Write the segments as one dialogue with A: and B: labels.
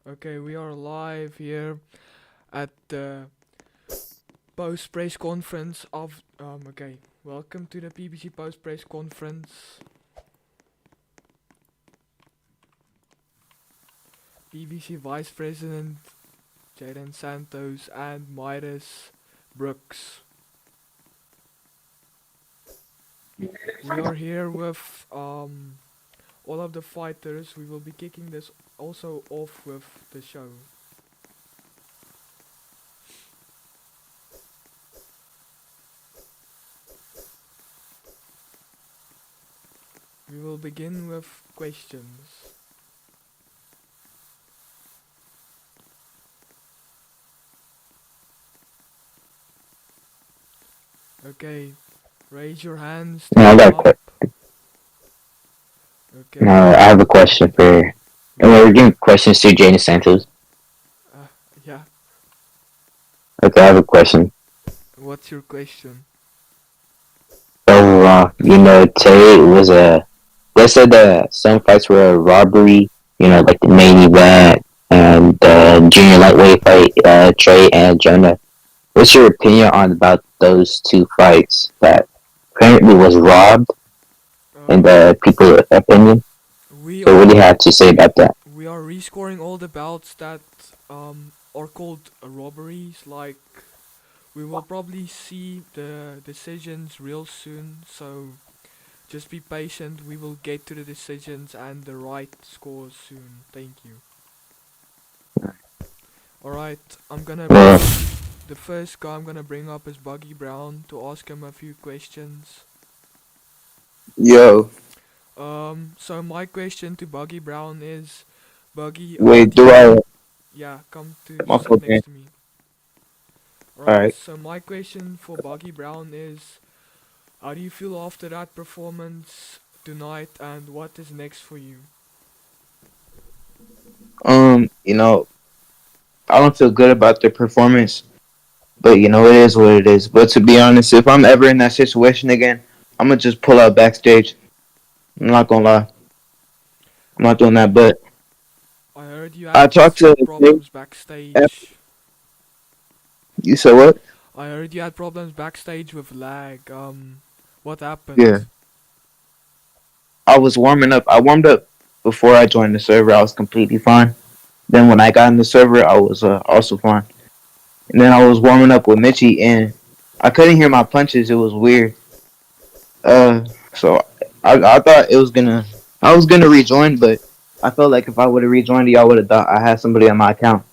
A: Okay, we are live here at the post press conference of okay. Welcome to the PBC post press conference. PBC Vice President Jaden Santos and Midas Brooks. We are here with all of the fighters. We will be kicking this also off with the show. We will begin with questions. Okay, raise your hands to
B: No, I
A: come
B: got
A: up.
B: no,
A: Okay,
B: I have a question for, and we're giving questions to Jane Santos.
A: uh, yeah,
B: Okay, I have a question.
A: what's your question?
B: So, today was they said that some fights were a robbery. Like the main event and the junior lightweight fight, Trey and Jonah. What's your opinion on about those two fights that apparently was robbed in
A: Um,
B: the people's opinion?
A: we
B: So, what do you
A: are
B: have to say about that?
A: we are rescoring all the bouts that are called robberies. Like we will probably see the decisions real soon. So just be patient. We will get to the decisions and the right scores soon. Thank you. Alright, I'm gonna bring
B: Well,
A: up the first guy I'm gonna bring up is Buggy Brown to ask him a few questions.
C: Yo,
A: So my question to Buggy Brown is, Buggy,
C: wait,
A: do you, yeah, come to
C: my
A: sit
C: fault, man.
A: next to me. Alright,
C: Alright.
A: so my question for Buggy Brown is, how do you feel after that performance tonight, and what is next for you?
C: Um, you know, I don't feel good about the performance, but it is what it is. But to be honest, if I'm ever in that situation again, I'm gonna just pull out backstage. I'm not gonna lie. I'm not doing that. But
A: I heard you
C: I
A: had
C: talked to
A: some problems backstage.
C: you said what?
A: I heard you had problems backstage with lag. What happened?
C: Yeah. I was warming up. I warmed up before I joined the server. I was completely fine. Then when I got in the server, I was also fine. And then I was warming up with Mitchie, and I couldn't hear my punches. It was weird. So I thought I was gonna rejoin, but I felt like if I would have rejoined, y'all would have thought I had somebody on my account.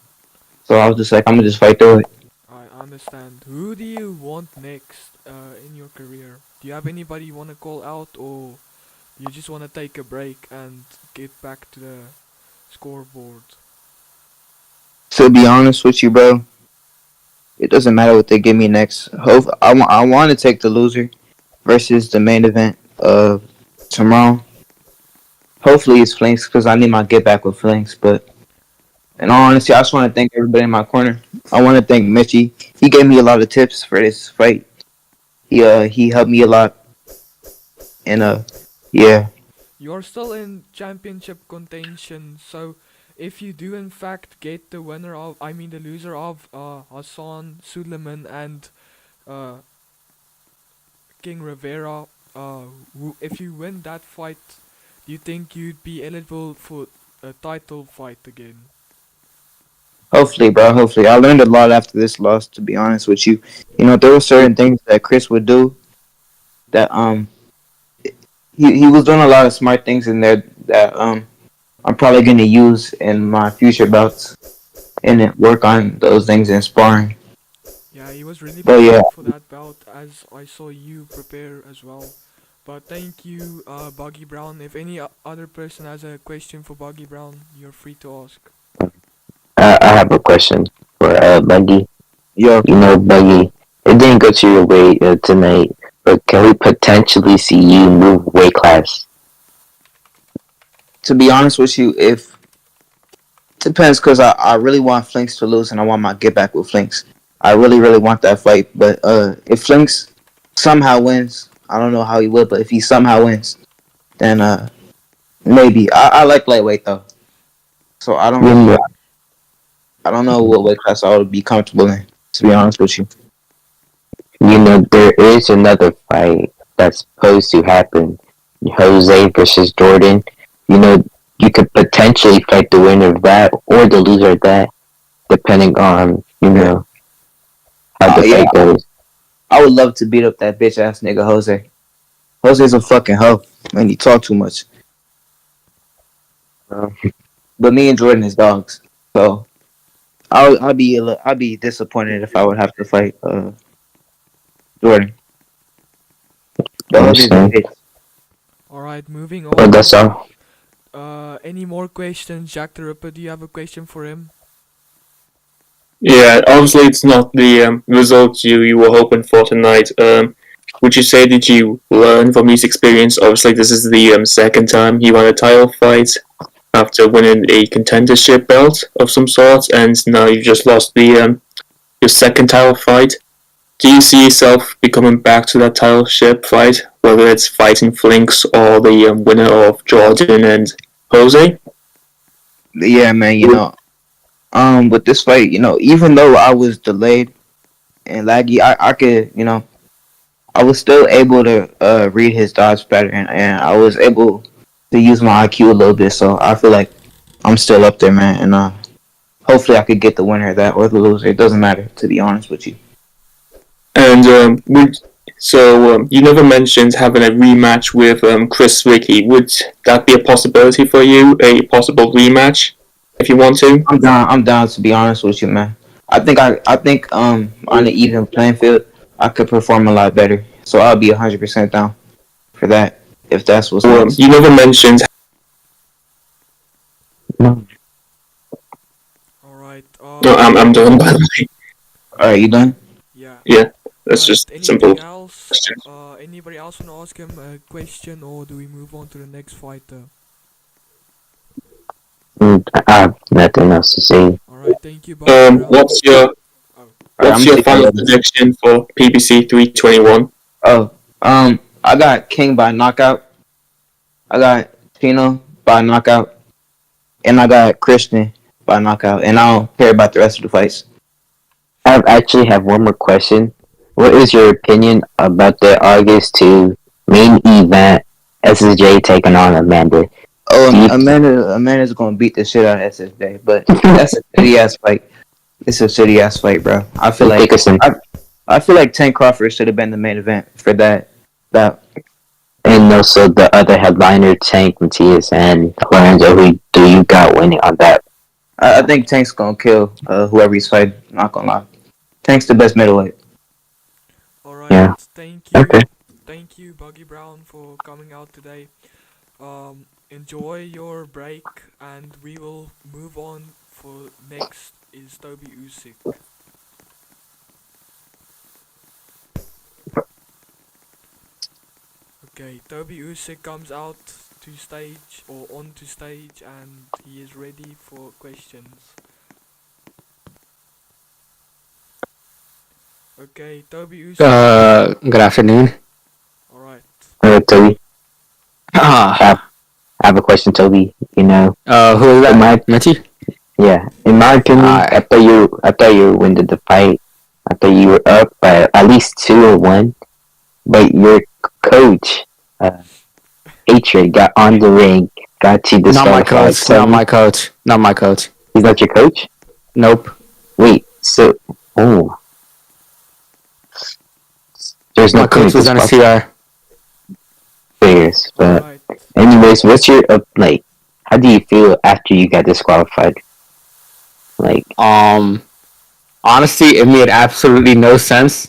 C: So I was just like, I'm gonna just fight through it.
A: I understand. Who do you want next in your career? Do you have anybody you want to call out, or you just want to take a break and get back to the scoreboard?
C: To be honest with you, bro, it doesn't matter what they give me next. I want to take the loser versus the main event of tomorrow. Hopefully it's Flinks because I need my get back with Flinks. But in all
A: Okay.
C: honesty, I just want to thank everybody in my corner. I want to thank Mitchie. He gave me a lot of tips for this fight. He helped me a lot, and yeah.
A: You're still in championship contention, so if you do in fact get the winner of, I mean the loser of Hassan Suleiman and uh, King Rivera, if you win that fight, do you think you'd be eligible for a title fight again?
C: Hopefully, bro. Hopefully, I learned a lot after this loss. To be honest with you, there were certain things that Chris would do that he was doing a lot of smart things in there that I'm probably gonna use in my future bouts and work on those things in sparring.
A: Yeah, he was really
C: But yeah,
A: prepared for that bout, as I saw you prepare as well. But thank you, Buggy Brown. If any other person has a question for Buggy Brown, you're free to ask.
B: I have a question for Buggy.
C: yo,
B: Buggy, it didn't go to your way tonight, but can we potentially see you move weight class?
C: to be honest with you, if depends because I really want Flinks to lose and I want my get back with Flinks. I really really want that fight, but if Flinks somehow wins, I don't know how he would, but if he somehow wins, then maybe I like lightweight though, so I don't really
B: You
C: mind. I don't know what weight class I would be comfortable in. To be honest with you.
B: There is another fight that's supposed to happen. Jose versus Jordan. You know, you could potentially fight the winner of that or the loser of that, depending on, how the
C: Yeah,
B: fight goes.
C: I would love to beat up that bitch ass nigga Jose. Jose's a fucking hoe, man. He talk too much.
B: Uh,
C: But me and Jordan is dogs, so I'll be disappointed if I would have to fight Jordan. But Jose's a
B: understand.
C: bitch.
A: Alright, moving
B: Well, that's
A: on.
B: all.
A: Any more questions? Jack the Ripper, do you have a question for him?
D: Yeah, obviously it's not the result you were hoping for tonight. Would you say that you learn from this experience? Obviously, this is the second time you won a title fight after winning a contendership belt of some sort, and now you just lost the your second title fight. Do you see yourself becoming back to that title ship fight, whether it's fighting Flinks or the winner of Jordan and Jose?
C: Yeah, man. With this fight, even though I was delayed and laggy, I could, I was still able to read his dodge pattern, and I was able to use my IQ a little bit. So I feel like I'm still up there, man. And hopefully I could get the winner of that or the loser. It doesn't matter, to be honest with you.
D: And you never mentioned having a rematch with Chris Ricky. Would that be a possibility for you? A possible rematch, if you want to?
C: I'm down. I'm down, to be honest with you, man. I think on the even playing field, I could perform a lot better. So I'll be 100% down for that if that's what's next.
D: You never mentioned.
B: No.
A: Alright,
D: No, I'm done. By the way,
C: All right, you done?
A: yeah.
D: yeah, that's
A: Right,
D: just
A: anything
D: simple.
A: else? Anybody else want to ask him a question, or do we move on to the next fighter?
B: I have nothing else to say.
A: Alright, thank you, Buggy Brown.
D: What's your
C: All right,
D: what's
C: I'm
D: your
C: gonna
D: final
C: take that.
D: prediction for PBC 321?
C: Oh, I got King by knockout. I got Tino by knockout, and I got Christian by knockout. And I don't care about the rest of the fights.
B: I actually have one more question. What is your opinion about the August 2 main event? SSJ taking on Amanda.
C: Oh,
B: Do you-
C: Amanda's gonna beat the shit out of SSJ, but that's a shitty ass fight. It's a shitty ass fight, bro. I feel like I feel like Tank Crawford should have been the main event for that.
B: And also the other headliner, Tank, Matias, and Lorenzo. Who do you got winning on that?
C: I think Tank's gonna kill whoever he's fighting. Not gonna lie, Tank's the best middleweight.
A: Alright,
B: Yeah.
A: thank you.
B: Okay.
A: Thank you, Buggy Brown, for coming out today. Enjoy your break, and we will move on. For next is Toby Usyk. Okay, Toby Usyk comes out to stage or onto stage, and he is ready for questions. Okay, Toby Usyk.
E: Good afternoon.
A: Alright.
B: Toby,
E: Ah,
B: I have a question, Toby.
E: who is that?
B: In my
E: Mitty?
B: in my opinion,
E: Alright.
B: I thought you were winning the fight. I thought you were up by at least 2-1, but your coach, Hatred, got on the ring, got you
E: Not my
B: disqualified.
E: coach.
B: So
E: Not my coach. Not my coach.
B: he's not your coach.
E: Nope.
B: Wait, so there's no
E: My coach was on a CR.
B: players, but
A: Alright.
B: anyways, what's your like? How do you feel after you got disqualified? Like,
E: Honestly, it made absolutely no sense.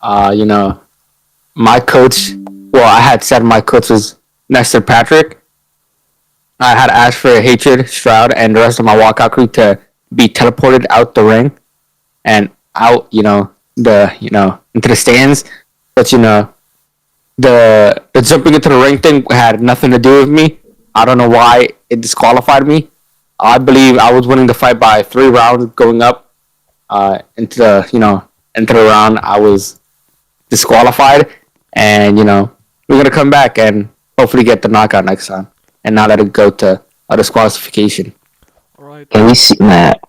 E: My coach. Well, I had said my coach was Nestor Patrick. I had asked for Hatred, Stroud, and the rest of my walkout crew to be teleported out the ring and out, into the stands. But the jumping into the ring thing had nothing to do with me. I don't know why it disqualified me. I believe I was winning the fight by 3 rounds going up into the round. I was disqualified, and we're gonna come back and hopefully get the knockout next time, and not let it go to a disqualification.
A: Alright.
B: can we see that?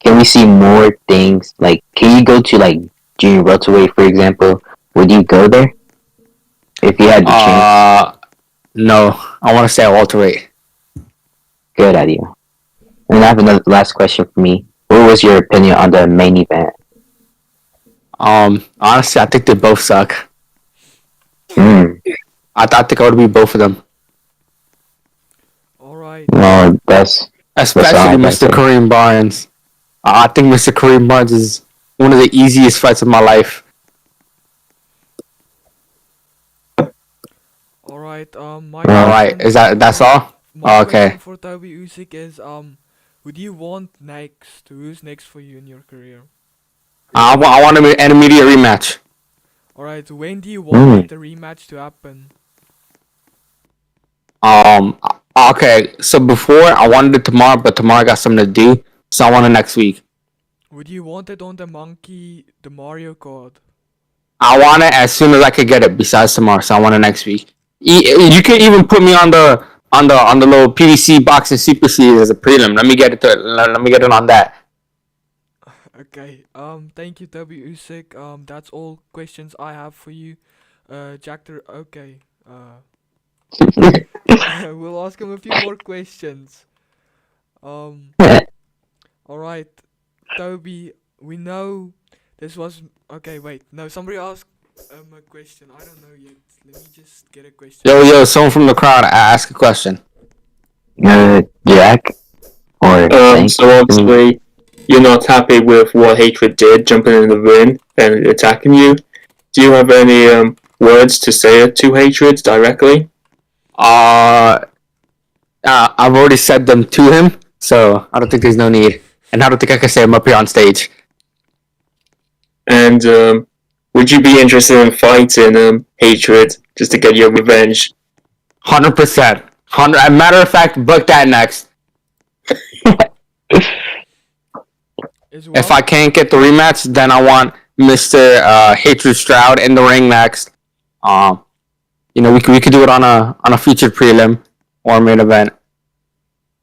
B: can we see more things? Like, can you go to like junior welterweight, for example? Would you go there if you had the chance?
E: No. I want to stay at welterweight.
B: Good idea. And I have another last question for me. What was your opinion on the main event?
E: Honestly, I think they both suck.
B: Hmm.
E: I think I would be both of them.
A: Alright.
B: No, that's all
E: Especially
B: I
E: Mr.
B: can say.
E: Kareem Barnes. I think Mr. Kareem Barnes is one of the easiest fights of my life.
A: Alright, my
E: Alright,
A: question-
E: that's all?
A: My
E: Okay.
A: question for Toby Usyk is who do you want next? Who's next for you in your career?
E: I want an immediate rematch.
A: Alright, when do you want the rematch to happen?
E: Okay, so before I wanted it tomorrow, but tomorrow I got something to do, so I want it next week.
A: Would you want it on the Mario card?
E: I want it as soon as I could get it. Besides tomorrow, so I want it next week. You can even put me on the little PVC boxing super series as a prelim. Let me get it on that.
A: Okay, thank you Toby Usyk. That's all questions I have for you. Okay. We'll ask him a few more questions. Alright, Toby, we know this was okay. Wait, no, somebody asked a question. I don't know yet. Let me just get a question.
E: Yo, someone from the crowd, ask a question.
B: Jack? Or Hank?
D: So obviously, you're not happy with what Hatred did, jumping in the ring and attacking you. Do you have any words to say to Hatred directly?
E: I've already said them to him, so I don't think there's no need, and I don't think I can say them up here on stage.
D: And would you be interested in fighting Hatred just to get your revenge?
E: 100%. Matter of fact, book that next. If I can't get the rematch, then I want Mr. Hatred Stroud in the ring next. We could do it on a featured prelim or main event.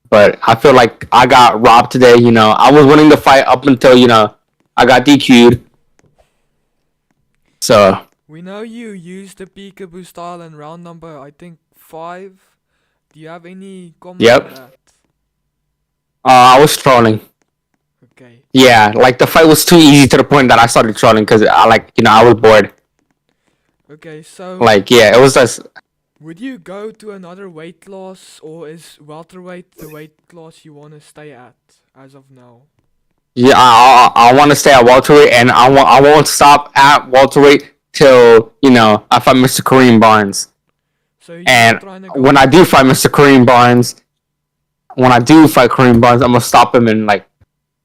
E: But I feel like I got robbed today. I was winning the fight up until I got DQ'd. So
A: we know you used the peekaboo style in round number, I think 5. Do you have any comment
E: Yep.
A: on that?
E: I was trolling.
A: Okay.
E: Yeah, like the fight was too easy to the point that I started trolling because I was bored.
A: Okay, so
E: It was just.
A: would you go to another weight class, or is welterweight the weight class you want to stay at as of now?
E: Yeah, I want to stay at welterweight, and I won't stop at welterweight till I fight Mr. Kareem Barnes.
A: So you're
E: And
A: trying to go
E: when I do fight Mr. Kareem Barnes, I'm gonna stop him in like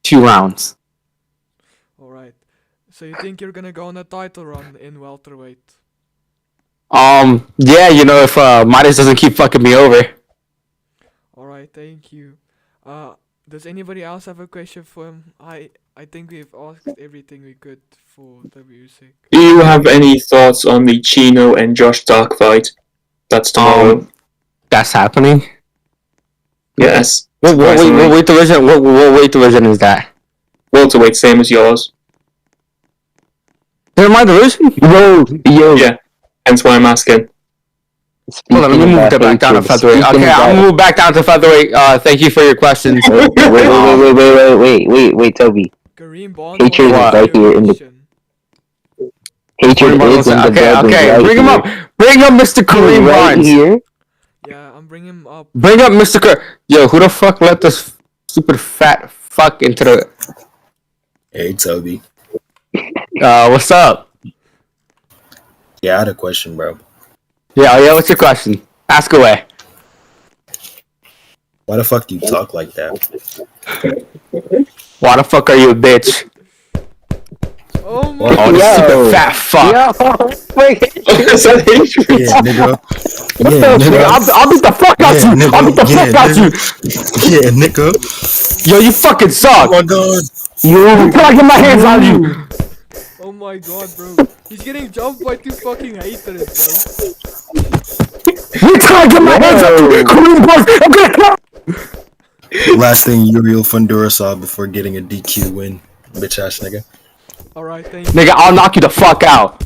E: 2 rounds.
A: Alright. So you think you're gonna go on a title run in welterweight?
E: Yeah, if Midas doesn't keep fucking me over.
A: Alright, thank you. Does anybody else have a question for him? I think we've asked everything we could for WC.
D: Do you have any thoughts on the Chino and Josh Dark fight? That's tomorrow.
E: That's happening.
D: Yes.
E: What weight division? What weight division is that?
D: Welterweight, same as yours.
E: They're in my division?
B: Yo.
D: Yeah. Hence why I'm asking.
E: Hold on, let me move that back down to featherweight. Okay, I'll move back down to featherweight. Thank you for your questions.
B: Wait, Toby.
A: Kareem Bond
B: Hatred is right here in the. Hatred is in the building.
E: Okay,
B: right
E: bring him
B: here.
E: up. Bring up Mr. Kareem
B: Right
E: Barnes.
B: here.
A: Yeah, I'm bringing him up.
E: Bring up Mr. Yo, who the fuck let this stupid fat fuck into the...
F: Hey, Toby.
E: What's up?
F: Yeah, I had a question, bro.
E: Yeah, what's your question? Ask away.
F: Why the fuck do you talk like that?
E: Why the fuck are you a bitch?
A: Oh my
E: Oh, this stupid fat fuck.
D: Is that Hatred?
F: Yeah, nigga.
E: What
F: Yeah,
E: the
F: nigga.
E: I'll beat the fuck out
F: Yeah,
E: you.
F: nigga.
E: I'll beat the
F: Yeah,
E: fuck out you.
F: Yeah, nigga.
E: Yo, you fucking
F: Oh
E: suck.
F: my god.
E: Can I get my hands on you?
A: Oh my god, bro. He's getting jumped by 2 fucking haters, bro.
E: You can't get my hands on you. Kareem Barnes, I'm gonna kill.
F: Last thing Uriel Vendor saw before getting a DQ win. Bitch ass nigga.
A: Alright, thank you.
E: Nigga, I'll knock you the fuck out.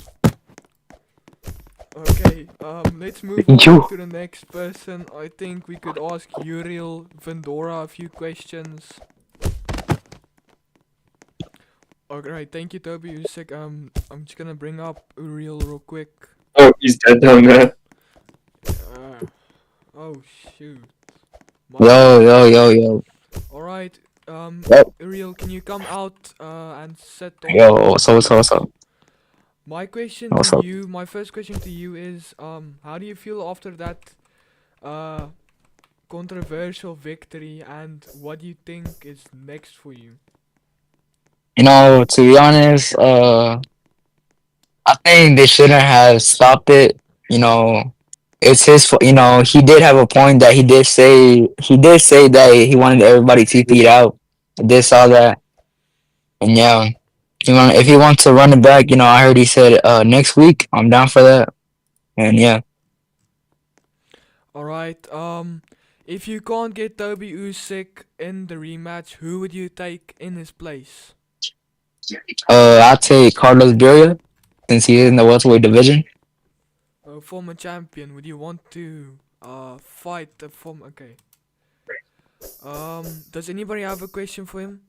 A: Okay, let's move
B: You.
A: on to the next person. I think we could ask Uriel Vendor a few questions. Alright, thank you, Toby Usyk. I'm just gonna bring up Uriel real quick.
D: Oh, he's dead down there.
A: Oh shoot.
E: Yo.
A: Alright,
E: Yep.
A: Uriel, can you come out and sit on?
E: Yo, what's up?
A: My question
E: What's
A: to
E: up?
A: you, my first question to you is, how do you feel after that controversial victory, and what do you think is next for you?
E: You know, to be honest, I think they shouldn't have stopped it. You know, it's his fault. You know, he did have a point that he did say that he wanted everybody to beat out. I did saw that, and yeah, if he wants to run it back, you know, I heard he said next week. I'm down for that, and yeah,
A: Alright, if you can't get Toby Usyk in the rematch, who would you take in his place?
E: I'll take Carlos Beria since he is in the welterweight division.
A: Former champion, would you want to fight the former? Okay. Does anybody have a question for him?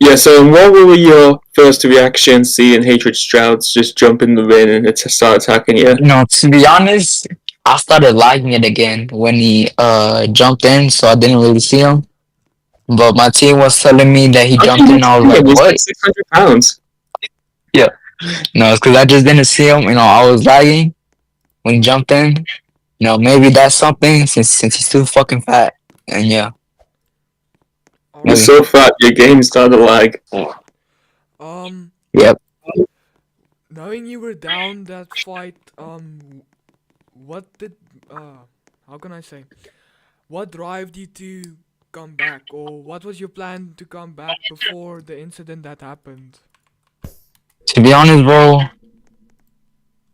D: Yeah, so what were your first reactions seeing Hatred Stroud just jump in the ring and start attacking you?
E: You know, to be honest, I started liking it again when he jumped in, so I didn't really see him. But my team was telling me that he jumped in. I was like,
D: He's
E: what?
D: like 600 pounds.
E: No, it's because I just didn't see him. You know, I was lagging when he jumped in. You know, maybe that's something since he's too fucking fat. And yeah,
D: You're
A: Alright.
D: so fat, your game started to lag.
E: yep.
A: Knowing you were down that fight, what did how can I say? What drove you to come back, or what was your plan to come back before the incident that happened?
E: To be honest, bro,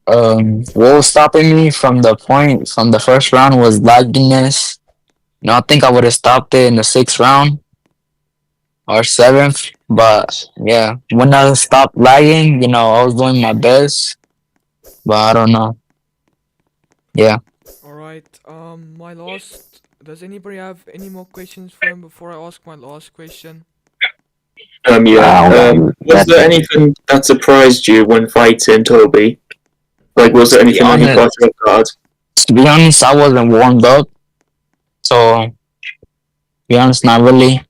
E: what was stopping me from the first round was lagginess. You know, I think I would have stopped it in the 6th round or 7th. But yeah, when I stopped lagging, you know, I was doing my best. But I don't know. Yeah.
A: Alright, my last. Does anybody have any more questions for him before I ask my last question?
D: Yeah. Was
B: That's
D: there
B: it.
D: anything that surprised you when fighting Toby? Like, was there anything that he caught you off guard?
E: To be honest, I wasn't warmed up. So, to be honest, not really.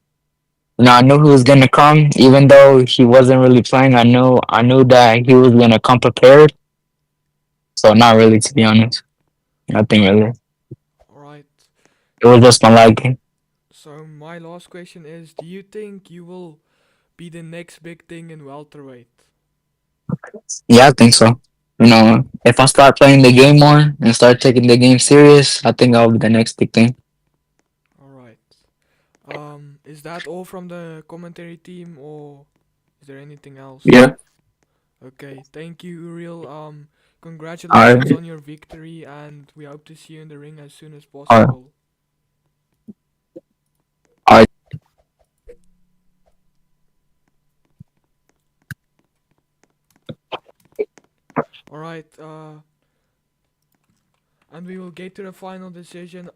E: You know, I knew he was gonna come, even though he wasn't really playing. I knew that he was gonna come prepared. So, not really, to be honest. Nothing really.
A: Alright,
E: It was just my liking.
A: so my last question is, do you think you will be the next big thing in welterweight?
E: Yeah, I think so. You know, if I start playing the game more and start taking the game serious, I think I'll be the next big thing.
A: Alright. Is that all from the commentary team, or is there anything else?
D: Yeah.
A: Okay, thank you, Uriel.
E: Alright.
A: Congratulations on your victory, and we hope to see you in the ring as soon as
E: Alright.
A: possible.
E: Alright.
A: Alright, and we will get to the final decision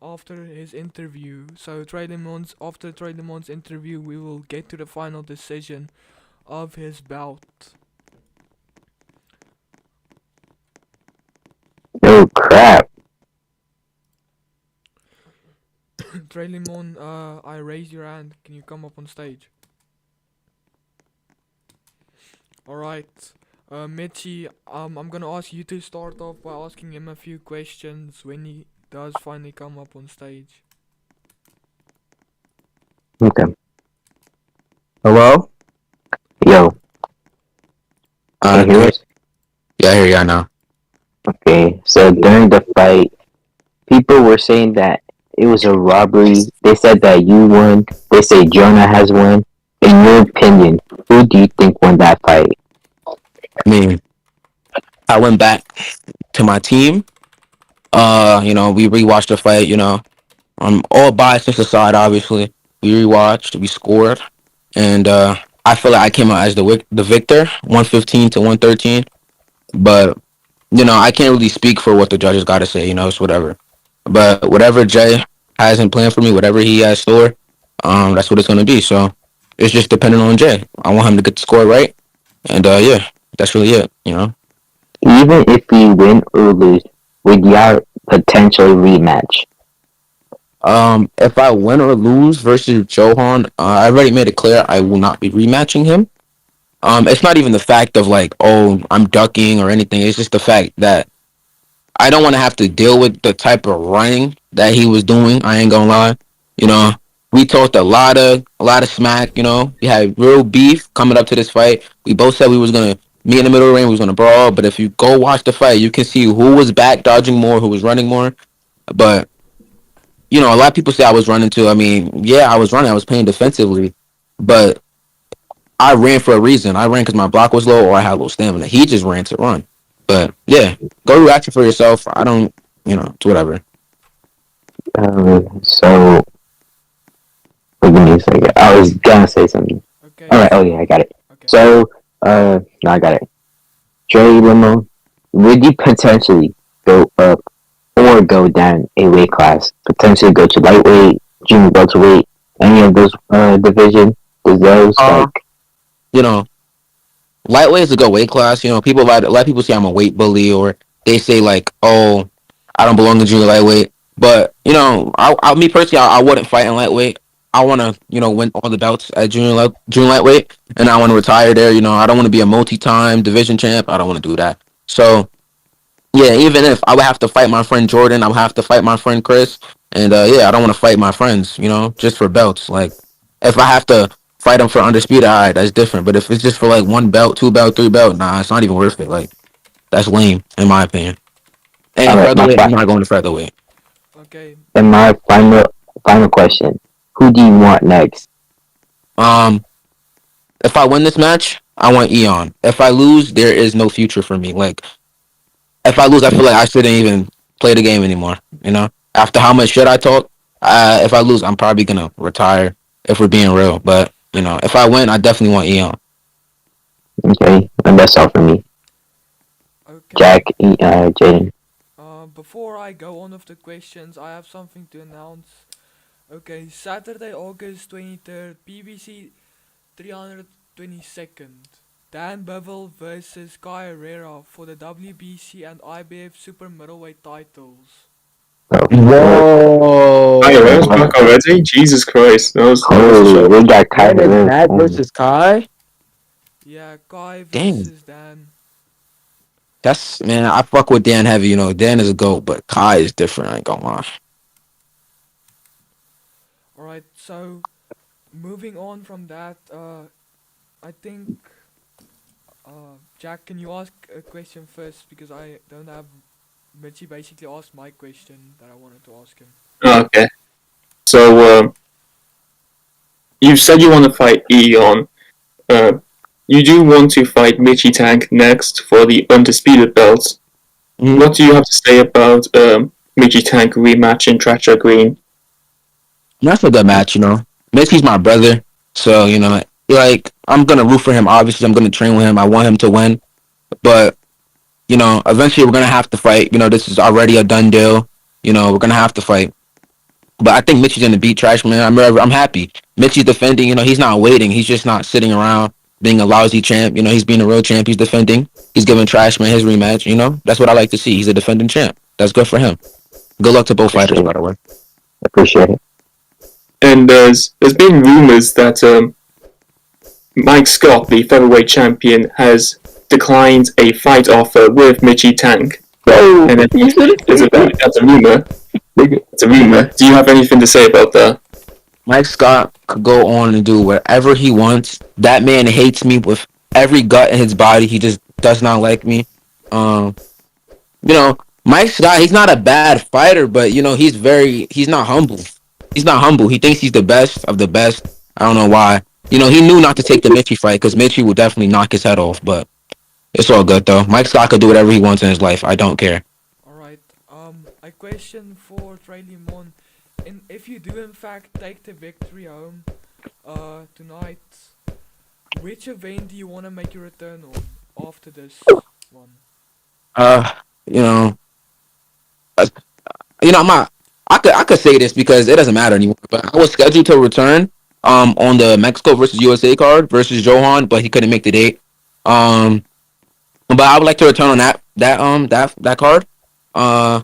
A: after his interview. So after Traymon's interview, we will get to the final decision of his bout.
B: Oh crap.
A: Traymon, I raised your hand. Can you come up on stage? Alright. Mitchie, I'm gonna ask you to start off by asking him a few questions when he does finally come up on stage.
B: Okay.
G: Hello?
B: Yo.
G: Uh,
B: Can you hear us?
G: yeah, I hear ya now.
B: Okay. So during the fight, people were saying that it was a robbery. They said that you won. They say Jonah has won. In your opinion, who do you think won that fight?
G: I mean, I went back to my team. We rewatched the fight. All biases aside, obviously, we rewatched, we scored, and I feel like I came out as the victor, 115 to 113. But I can't really speak for what the judges got to say. It's whatever. But whatever Jay has in plan for me, whatever he has store, that's what it's gonna be. So it's just dependent on Jay. I want him to get the score right, and yeah, that's really it.
B: Even if we win or lose, would y'all potentially rematch?
G: If I win or lose versus Johan, I already made it clear I will not be rematching him. It's not even the fact of like, oh, I'm ducking or anything. It's just the fact that I don't want to have to deal with the type of running that he was doing. I ain't gonna lie. You know, we talked a lot of smack. We had real beef coming up to this fight. We both said we was gonna meet in the middle of the ring. We was gonna brawl. But if you go watch the fight, you can see who was back dodging more, who was running more. But a lot of people say I was running too. I mean, yeah, I was running. I was playing defensively, but I ran for a reason. I ran because my block was low or I had low stamina. He just ran to run. But yeah, go react for yourself. I don't, it's whatever.
B: So, give me a second. I was gonna say something.
A: Okay.
B: All right. Oh yeah, I got it.
A: Okay.
B: So, no, I got it. Dre Limo, would you potentially go up or go down a weight class? Potentially go to lightweight, junior welterweight, any of those division? Is those like?
G: You know, Lightweight is a good weight class. A lot of people say I'm a weight bully, or they say like, oh, I don't belong to junior lightweight. But me personally, I wouldn't fight in lightweight. I want to, win all the belts at junior lightweight, and I want to retire there. I don't want to be a multi-time division champ. I don't want to do that. So yeah, even if I would have to fight my friend Jordan, I would have to fight my friend Chris, and yeah, I don't want to fight my friends. Just for belts. Like if I have to fight them for undisputed, alright, that's different. But if it's just for like one belt, two belt, three belt, nah, it's not even worth it. Like that's lame in my opinion. And
B: All right,
G: featherweight, I'm not going to featherweight.
A: Okay.
B: and my final question: who do you want next?
G: Um, if I win this match, I want Eon. If I lose, there is no future for me. Like if I lose, I feel like I shouldn't even play the game anymore. After how much shit I talk, if I lose, I'm probably gonna retire. If we're being real, but if I win, I definitely want Eon.
B: Okay, and that's all for me.
A: Okay.
B: Jack, Jaden.
A: Before I go on with the questions, I have something to announce. Okay, Saturday, August 23rd, PBC 322nd. Dan Bevel versus Kai Herrera for the WBC and IBF Super Middleweight titles.
G: Whoa!
D: Hi, Rose back already? Jesus Christ. That was a
B: Holy,
D: shock.
B: we got
G: That is
B: Kyler.
G: Matt versus Kai.
A: Yeah, Kai
G: Dang.
A: versus Dan.
G: That's man. I fuck with Dan heavy. Dan is a goat, but Kai is different. I ain't gonna lie.
A: Alright, so moving on from that, I think, Jack, can you ask a question first? Because I don't have. Mitchie basically asked my question that I wanted to ask him.
D: Okay. So, you said you want to fight Eon. You do want to fight Michi Tank next for the undisputed belts.
G: Mhm.
D: What do you have to say about Michi Tank rematch in Tracha Green?
G: That's a good match. Mitchie's my brother, so like I'm gonna root for him. Obviously, I'm gonna train with him. I want him to win, but eventually we're gonna have to fight. This is already a done deal. We're gonna have to fight. But I think Mitchie's gonna beat Trash Man. I'm happy. Mitchie's defending. He's not waiting. He's just not sitting around being a lousy champ. He's being a real champ. He's defending. He's giving Trash Man his rematch. That's what I like to see. He's a defending champ. That's good for him. Good luck to both fighters, by the way.
B: Appreciate it.
D: And there's been rumors that Mike Scott, the featherweight champion, has declined a fight offer with Michi Tank.
B: Oh,
D: And that's a rumor. It's a rumor. Do you have anything to say about that?
G: Mike Scott could go on and do whatever he wants. That man hates me with every gut in his body. He just does not like me. Um, Mike Scott, he's not a bad fighter, but he's not humble. He's not humble. He thinks he's the best of the best. I don't know why. He knew not to take the Mitchie fight because Mitchie would definitely knock his head off. But it's all good though. Mike Scott could do whatever he wants in his life. I don't care.
A: Alright, a question for Traymon. And if you do in fact take the victory home, tonight, which event do you want to make your return on after this one?
G: Uh, you know, uh, I'm not. I could say this because it doesn't matter anymore. But I was scheduled to return on the Mexico versus USA card versus Johan, but he couldn't make the date. Um, but I would like to return on that card. Uh,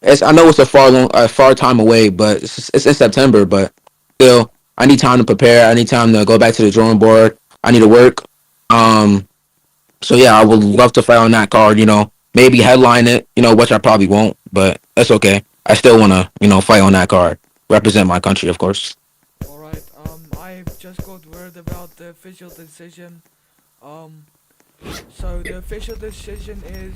G: I know it's a far time away, but it's in September. But still, I need time to prepare. I need time to go back to the drawing board. I need to work. Um, so yeah, I would love to fight on that card. Maybe headline it. Which I probably won't, but that's okay. I still wanna fight on that card, represent my country, of course.
A: Alright, I've just got word about the official decision. Um, so the official decision is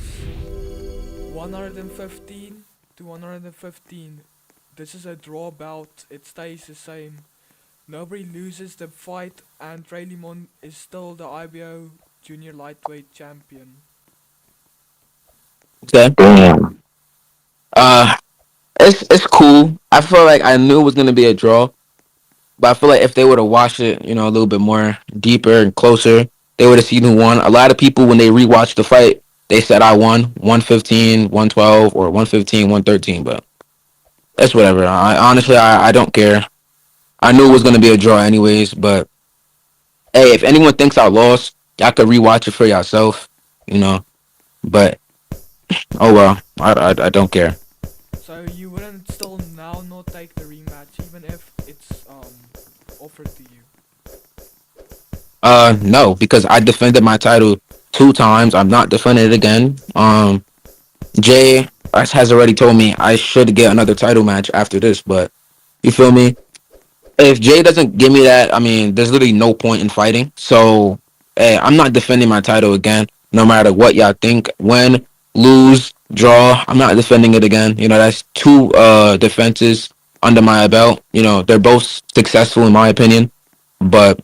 A: 115 to 115. This is a draw bout, it stays the same. Nobody loses the fight, and Traymon is still the IBO junior lightweight champion.
G: Okay.
B: Damn.
G: Uh, it's cool. I feel like I knew it was gonna be a draw, but I feel like if they would have watched it, a little bit more deeper and closer, they would have seen who won. A lot of people when they rewatched the fight, they said I won 115, 112, or 115, 113, but that's whatever. I honestly I don't care. I knew it was gonna be a draw anyways, but hey, if anyone thinks I lost, y'all could rewatch it for yourself, you know. But oh well, I don't care.
A: So you wouldn't still now not take the rematch even if it's offered to you?
G: No, because I defended my title 2 times. I'm not defending it again. Jay has already told me I should get another title match after this, but you feel me? If Jay doesn't give me that, I mean, there's literally no point in fighting. So, hey, I'm not defending my title again, no matter what y'all think. Win, lose, draw, I'm not defending it again. That's 2 defenses under my belt. They're both successful in my opinion. But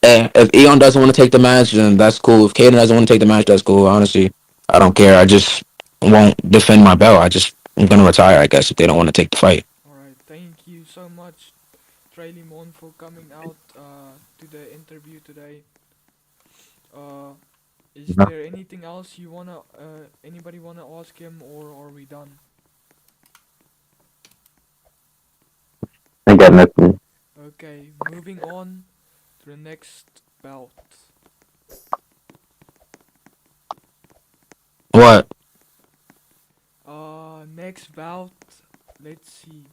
G: if Eon doesn't want to take the match, then that's cool. If Kaden doesn't want to take the match, that's cool. Honestly, I don't care. I just won't defend my belt. I'm gonna retire, I guess, if they don't want to take the fight.
A: Alright, thank you so much, Traymon, for coming out to the interview today. Is there anything else anybody wanna ask him, or are we done?
B: I got nothing.
A: Okay, moving on to the next bout.
G: What?
A: Next bout, let's see.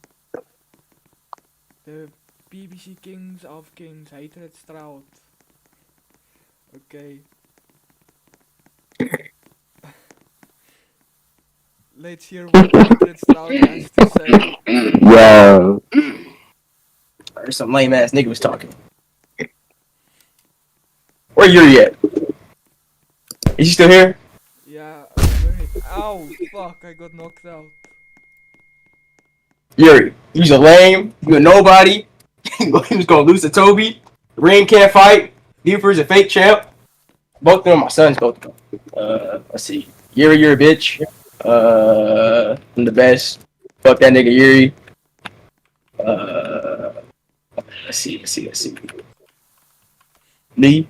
A: The BBC Kings of Kings, Hatred Stroud. Okay. Let's hear what Hatred Stroud has to say.
B: Yo.
H: Or some lame ass nigga was talking. Where Yuri at? Is he still here?
A: Yeah, wait. Ow, fuck, I got knocked out.
H: Yuri, he's a lame. You a nobody. He was gonna lose to Toby. Ring can't fight. Buford's a fake champ. Both of them are my sons. Both of them. Let's see. Yuri, you're a bitch. I'm the best. Fuck that nigga Yuri. Let's see. Lee,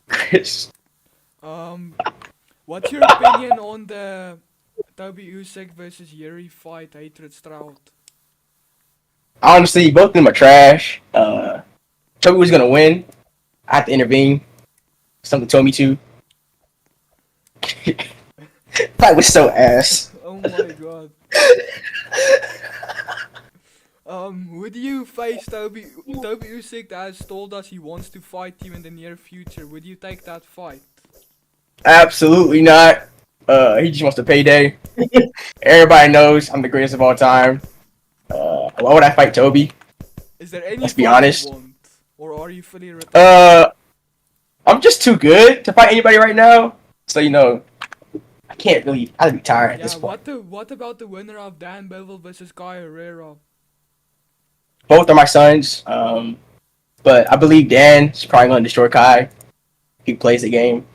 H: Chris.
A: What's your opinion on the Toby Usyk versus Yuri fight, Hatred Stroud?
H: Honestly, both of them are trash. Toby was gonna win. I had to intervene. Something told me to. Fight was so ass.
A: Oh my god. Would you face Toby Usyk has told us he wants to fight you in the near future? Would you take that fight?
H: Absolutely not. He just wants to payday. Everybody knows I'm the greatest of all time. Why would I fight Toby?
A: Is there any
H: Let's be
A: fight
H: honest.
A: you want? Or are you fully retired?
H: I'm just too good to fight anybody right now. So I can't really. I'd be tired at this point.
A: What about the winner of Dan Bevel versus 𝐏𝐫𝐞𝐬𝐬?
H: Both are my sons. But I believe Dan is probably gonna destroy Kai if he plays the game.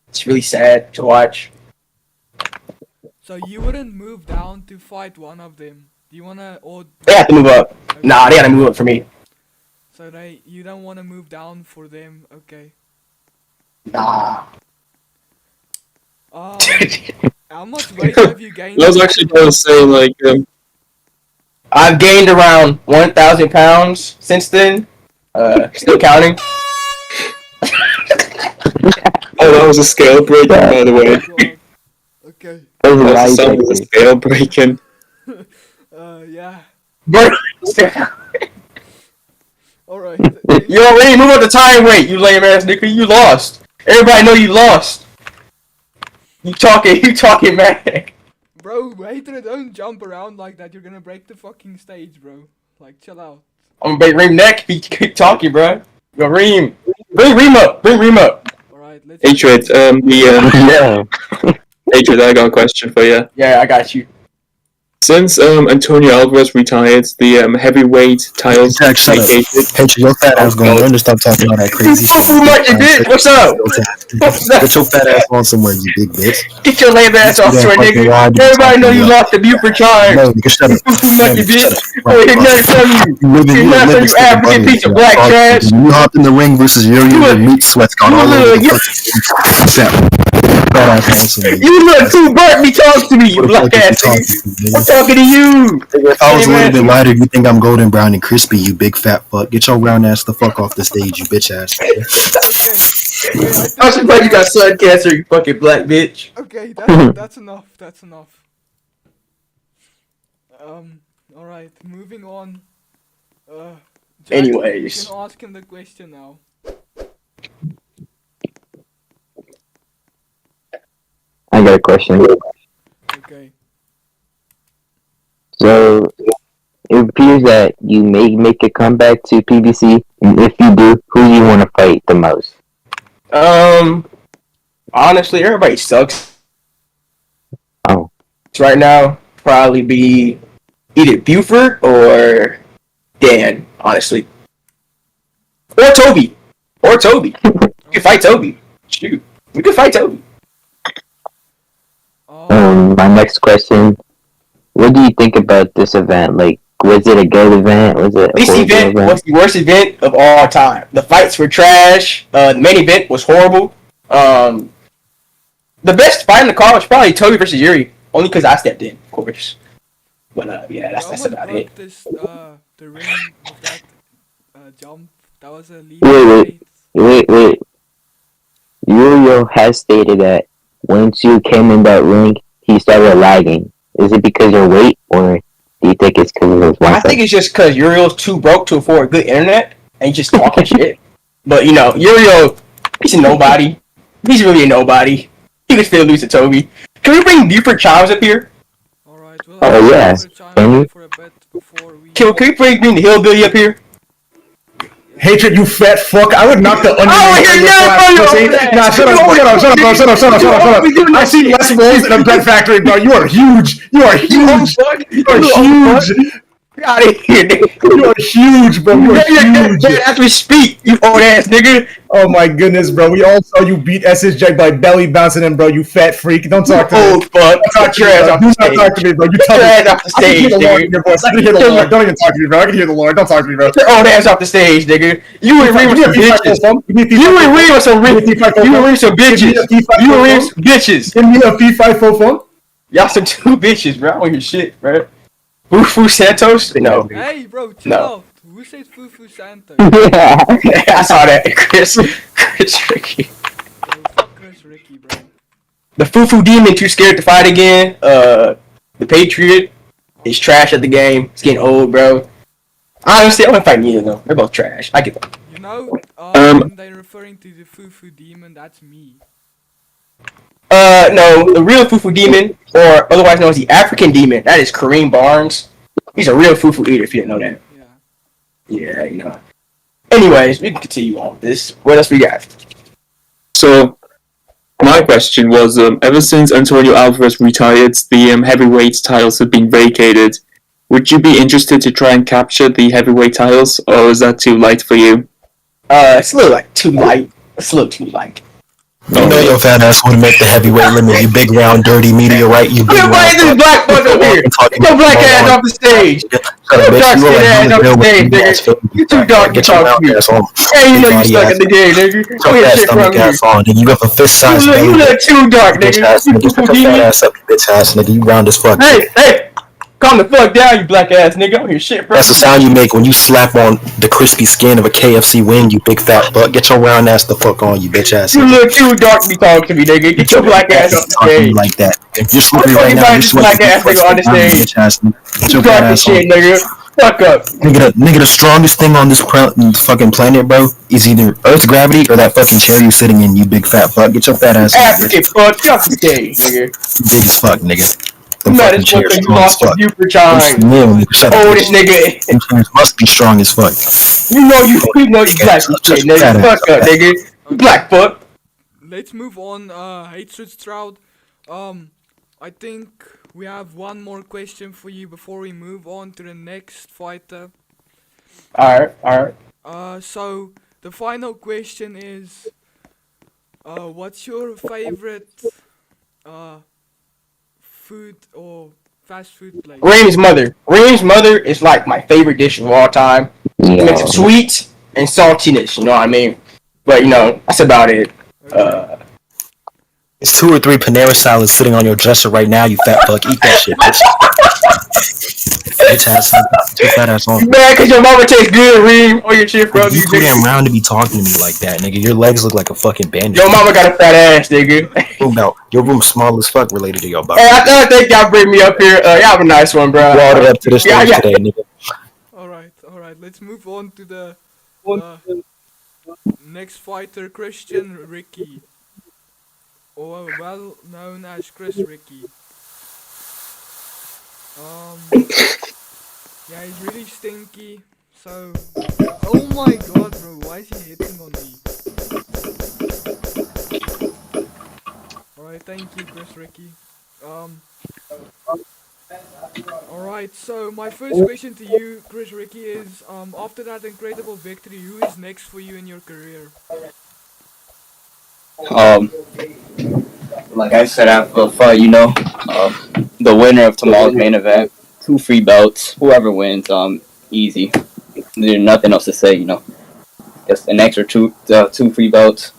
H: It's really sad to watch.
A: So you wouldn't move down to fight one of them. Do you wanna or
H: They have to move up.
A: okay.
H: Nah, they gotta move up for me.
A: So you don't wanna move down for them, okay.
H: Nah.
A: How much weight have you gained?
D: I was actually going to say, like,
H: I've gained around 1,000 pounds since then. Still counting.
D: oh, that was a scale breaking, by the way.
A: God. Okay.
B: That was a
D: That
B: lie
D: sound was a
B: breaker.
D: scale breaking.
A: Yeah.
H: Bro,
A: Alright.
H: you already move up the time weight, you lame ass nigga. You lost. Everybody know you lost. You talking mad.
A: Bro, Hater, don't jump around like that. You're gonna break the fucking stage, bro. Like, chill out.
H: I'm gonna break Reem neck if you keep talking, bro. Yo, Reem. Bring Reem up. Bring Reem up.
A: Alright, let's
D: Hatred,
B: Yeah.
D: Hatred, I got a question for you.
H: Yeah, I got you.
D: Since Antonio Alvarez retired, the heavyweight titles
F: Jack, shut up.
D: vacated.
F: Hey, your fat ass going to learn to stop talking all that crazy
H: You
F: shit.
H: too much, you bitch. What's up?
F: Get your fat ass on somewhere, you big bitch.
H: Get your lame ass off to a nigga. Everybody know you lost the Buford time.
F: No, nigga, shut up.
H: You too much, you bitch. Oh,
F: Right,
H: here's nothing from you. Here's nothing from you, African piece of black trash.
F: You hopped in the ring versus Uriel, your meat sweats got all over the fucking fat ass on somewhere.
H: You look too burnt me talking to me, you
F: What the
H: black
F: fuck is
H: ass
F: you
H: nigga.
F: talking to, nigga?
H: I'm talking to you.
F: If I was a little bit lighter, you think I'm golden brown and crispy, you big fat fuck. Get your round ass the fuck off the stage, you bitch ass.
A: Okay. Okay,
H: I should probably got sun cancer, you fucking black bitch.
A: okay, that's enough. That's enough. Alright, moving on. Jack,
H: Anyways.
A: you can ask him the question now.
B: I got a question.
A: Okay.
B: So it appears that you may make a comeback to PBC, and if you do, who you want to fight the most?
H: Honestly, everybody sucks.
B: Oh.
H: So right now, probably be either Buford or Dan, honestly. Or Toby. Or Toby. We can fight Toby. Shoot. We can fight Toby.
B: My next question: what do you think about this event? Like, was it a good event? Was it a
H: This
B: horrible
H: event was the worst event of all time. The fights were trash. The main event was horrible. The best fight in the card was probably Toby versus Yuri. Only because I stepped in, of course. But yeah, that's about it.
A: This, the ring of that jump. That was a lead.
B: Wait. Uriel has stated that once you came in that ring, he started lagging. Is it because of your weight, or do you think it's because of his Wi-Fi?
H: I think it's just because Uriel's too broke to afford good internet and he's just talking shit. But you know, Uriel, he's a nobody. He's really a nobody. He could still lose to Toby. Can we bring Buford Chimes up here?
A: Alright, well,
B: Oh, yeah. Can you?
A: for a bit before we...
H: Can we bring the Hillbilly up here?
F: Hatred, you fat fuck! I would knock the onion.
H: I don't hear nothing from you.
F: Nah, shut up! I see less rolls in a bread factory, bro. You are huge. You are huge. You are huge.
H: Get out of here, nigga.
F: You are huge, bro. You are huge.
H: As we speak, you old ass nigga.
F: Oh my goodness, bro. We all saw you beat SSJ by belly bouncing him, bro. You fat freak. Don't talk to me.
H: Old fuck.
F: Talk
H: Your ass off the
F: Do not talk to
H: stage.
F: me, bro. You
H: Get your ass off the
F: I can hear
H: stage,
F: the Lord in
H: nigga.
F: your voice. I can hear the Lord. Don't even talk to me, bro. I can hear the Lord. Don't talk to me, bro.
H: Get your old ass off the stage, nigga. You and Reem some bitches. You and Reem some bitches. You and Reem some bitches.
F: Give me a P5 full phone.
H: Y'all some two bitches, bro. I don't hear shit, bro. Fufu Santos? No.
A: Hey, bro, chill
H: No.
A: out. Who said Fufu Santos?
B: Yeah.
H: I saw that. Chris Ricky.
A: Bro, fuck Chris Ricky, bro.
H: The Fufu Demon too scared to fight again. The Patriot is trash at the game. It's getting old, bro. Honestly, I wouldn't fight neither of them. They're both trash. I get them.
A: You know, when they're referring to the Fufu Demon, that's me.
H: No, the real Fufu Demon, or otherwise known as the African Demon, that is Kareem Barnes. He's a real Fufu eater, if you didn't know that.
A: Yeah.
H: Yeah, you know. Anyways, we can continue on with this. What else we got?
D: So, my question was, ever since Antonio Alvarez retired, the heavyweight titles have been vacated. Would you be interested to try and capture the heavyweight titles, or is that too light for you?
H: It's a little like too light. It's a little too light.
G: You know your fat ass would make the heavyweight limit. You big round dirty meteorite. You big
H: Look
G: round.
H: at this black fuck up here. Get your black ass off the stage. Get your dark skin ass off the stage, nigga. You too dark to talk to me. Hey, you know you suck at the game, nigga. Don't hear shit from me.
G: You got a fist size.
H: You look too dark, nigga. You
G: Shut your fat ass up, bitch ass nigga. You round as fuck.
H: Hey, calm the fuck down, you black ass nigga. I don't hear shit from
G: That's the sound you make when you slap on the crispy skin of a KFC wing, you big fat butt. Get your round ass the fuck on, you bitch ass.
H: You look too dark to be talking to me, nigga. Get your black ass off the stage.
G: Like that. If you're slippery right now, you're
H: black ass nigga on the stage.
G: Get your
H: dark as shit, nigga. Fuck up.
G: Nigga, the strongest thing on this fucking planet, bro, is either Earth's gravity or that fucking chair you sitting in, you big fat butt. Get your fat ass off.
H: African fuck, get off the stage, nigga.
G: Big as fuck, nigga.
H: You know this one thing you lost a view for time. Oldest nigga.
G: Chairs must be strong as fuck.
H: You know you black as shit, nigga. Fuck up, nigga. Black fuck.
A: Let's move on. Hatred Stroud. I think we have one more question for you before we move on to the next fighter.
H: Alright.
A: So the final question is, what's your favorite food or fast food place?
H: Reem's mother is like my favorite dish of all time.
B: Yeah.
H: Mix of sweet and saltiness, you know what I mean? But you know, that's about it.
G: It's 2 or 3 Panera salads sitting on your dresser right now, you fat fuck. Eat that shit, bitch. Bitch ass. Take that ass on.
H: Man, cause your mama tastes good, Reem. All your shit, bro.
G: You too damn round to be talking to me like that, nigga. Your legs look like a fucking bandit.
H: Your mama got a fat ass, nigga.
G: Your room's small as fuck related to your body.
H: Hey, I think y'all bring me up here. Y'all have a nice one, bro.
G: Brought it up to the stage today, nigga.
A: Alright. Let's move on to the next fighter, Christian Ricky. Or well known as Chris Ricky. Yeah, he's really stinky. So, oh my god, bro, why is he hitting on me? Alright, thank you, Chris Ricky. Alright, so my first question to you, Chris Ricky, is after that incredible victory, who is next for you in your career?
I: Like I said after the fight, you know, the winner of tomorrow's main event, 2 free belts, whoever wins, easy. There's nothing else to say, you know. Just an extra 2 free belts.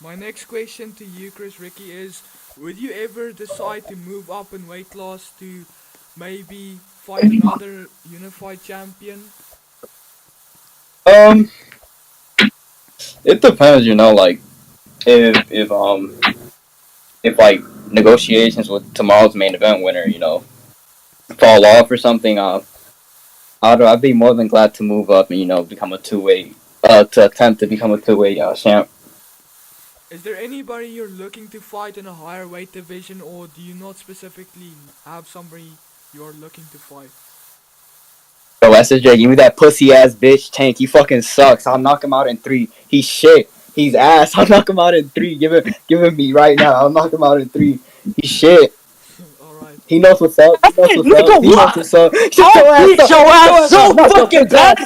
A: My next question to you, Chris Ricky, is would you ever decide to move up in weight class to maybe fight another unified champion?
I: It depends, you know, like if like negotiations with tomorrow's main event winner, you know, fall off or something, I'd be more than glad to move up and, you know, become a 2-weight, to attempt to become a 2-weight champ.
A: Is there anybody you're looking to fight in a higher weight division, or do you not specifically have somebody you're looking to fight?
I: Bro, SSJ, give me that pussy ass bitch Tank. He fucking sucks. I'll knock him out in 3. He's shit. He's ass. I'll knock him out in 3. Give it me right now. I'll knock him out in 3. He's shit.
A: Alright.
I: He knows what's up. He knows what's up. Shut your ass so fucking bad. You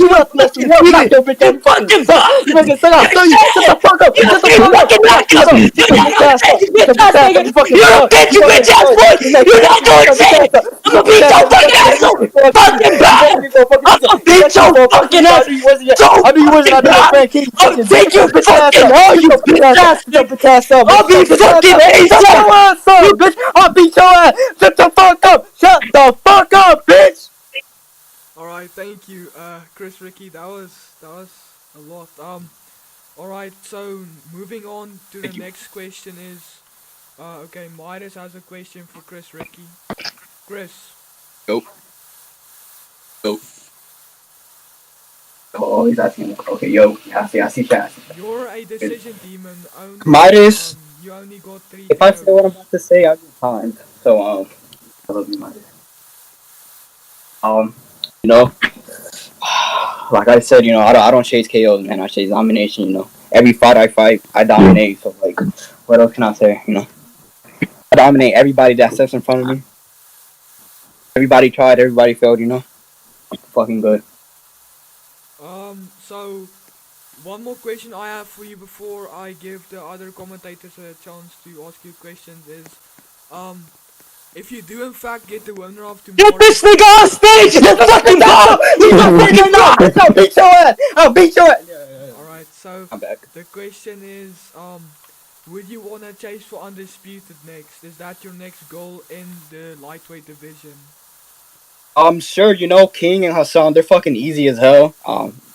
I: not listening. You not your bitch ass fucking bad. You fucking shut up. Shut the fuck up. Shut the fuck up. You don't get you bitch ass boy. You're not doing shit. I'm gonna beat your fucking ass so fucking bad. I'm gonna beat your fucking ass so fucking bad. I'll take your fucking all you bitch ass. I'll be fucking ace. You bitch, I'll beat your ass. Shut the fuck up. Shut the fuck up, bitch.
A: Alright, thank you, Chris Ricky. That was a lot. Alright, so moving on to the next question is, okay, Midas has a question for Chris Ricky. Chris.
I: Go. Oh, he's asking. Okay, yo, I see that.
A: You're a decision demon.
I: Midas.
A: You only got 3
I: If I say what I'm about to say, I'll get time. So, I love you, Midas. You know, like I said, you know, I don't chase KOs, man. I chase domination. You know, every fight I fight, I dominate. So, like, what else can I say? You know, I dominate everybody that steps in front of me. Everybody tried, everybody failed. You know, fucking good.
A: So one more question I have for you before I give the other commentators a chance to ask you questions is, if you do in fact get the winner of
I: Get
A: tomorrow,
I: this nigga off stage! He's a fucking bomb! He's a fucking bomb! I'll beat your ass! I'll beat your ass!
A: alright, so
I: I'm back.
A: the question is, would you wanna chase for undisputed next? Is that your next goal in the lightweight division?
I: I'm sure you know King and Hassan, they're fucking easy as hell.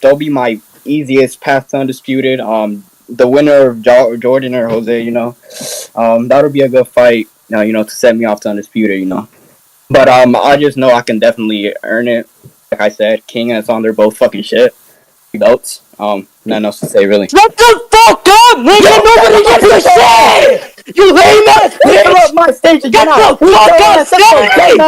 I: They'll be my easiest path to undisputed. The winner of Jordan or Jose, you know, that'll be a good fight. You know, to set me off to undisputed, you know. But I just know I can definitely earn it. Like I said, King and Hassan, they're both fucking shit. Belts. Nothing else to say really.
E: Shut the fuck up, nigga! Nobody gets a shit! You lame ass bitch!
I: Get up my stage again!
E: Get the fuck up stage!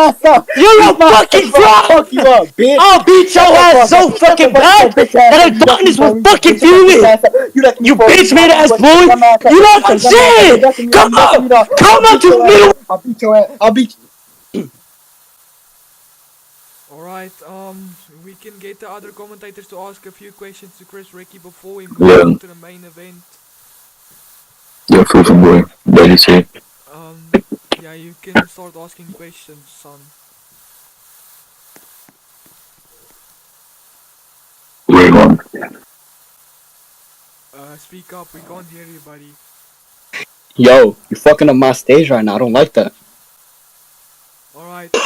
E: You're a fucking fraud!
I: Fuck you up, bitch!
E: I'll beat your ass so fucking bad that a darkness will fucking feel it! You bitch made ass boy! You not some shit! Come on! Come on to the middle!
I: I'll beat your ass! I'll beat you!
A: Alright, we can get the other commentators to ask a few questions to Chris Ricky before we move
B: Yeah.
A: on to the main event.
B: Yeah, Fufu boy. Ready to.
A: Yeah, you can start asking questions, son.
B: Wait on.
A: Speak up, we can't hear you, buddy.
I: Yo, you're fucking up my stage right now. I don't like that.
A: Alright,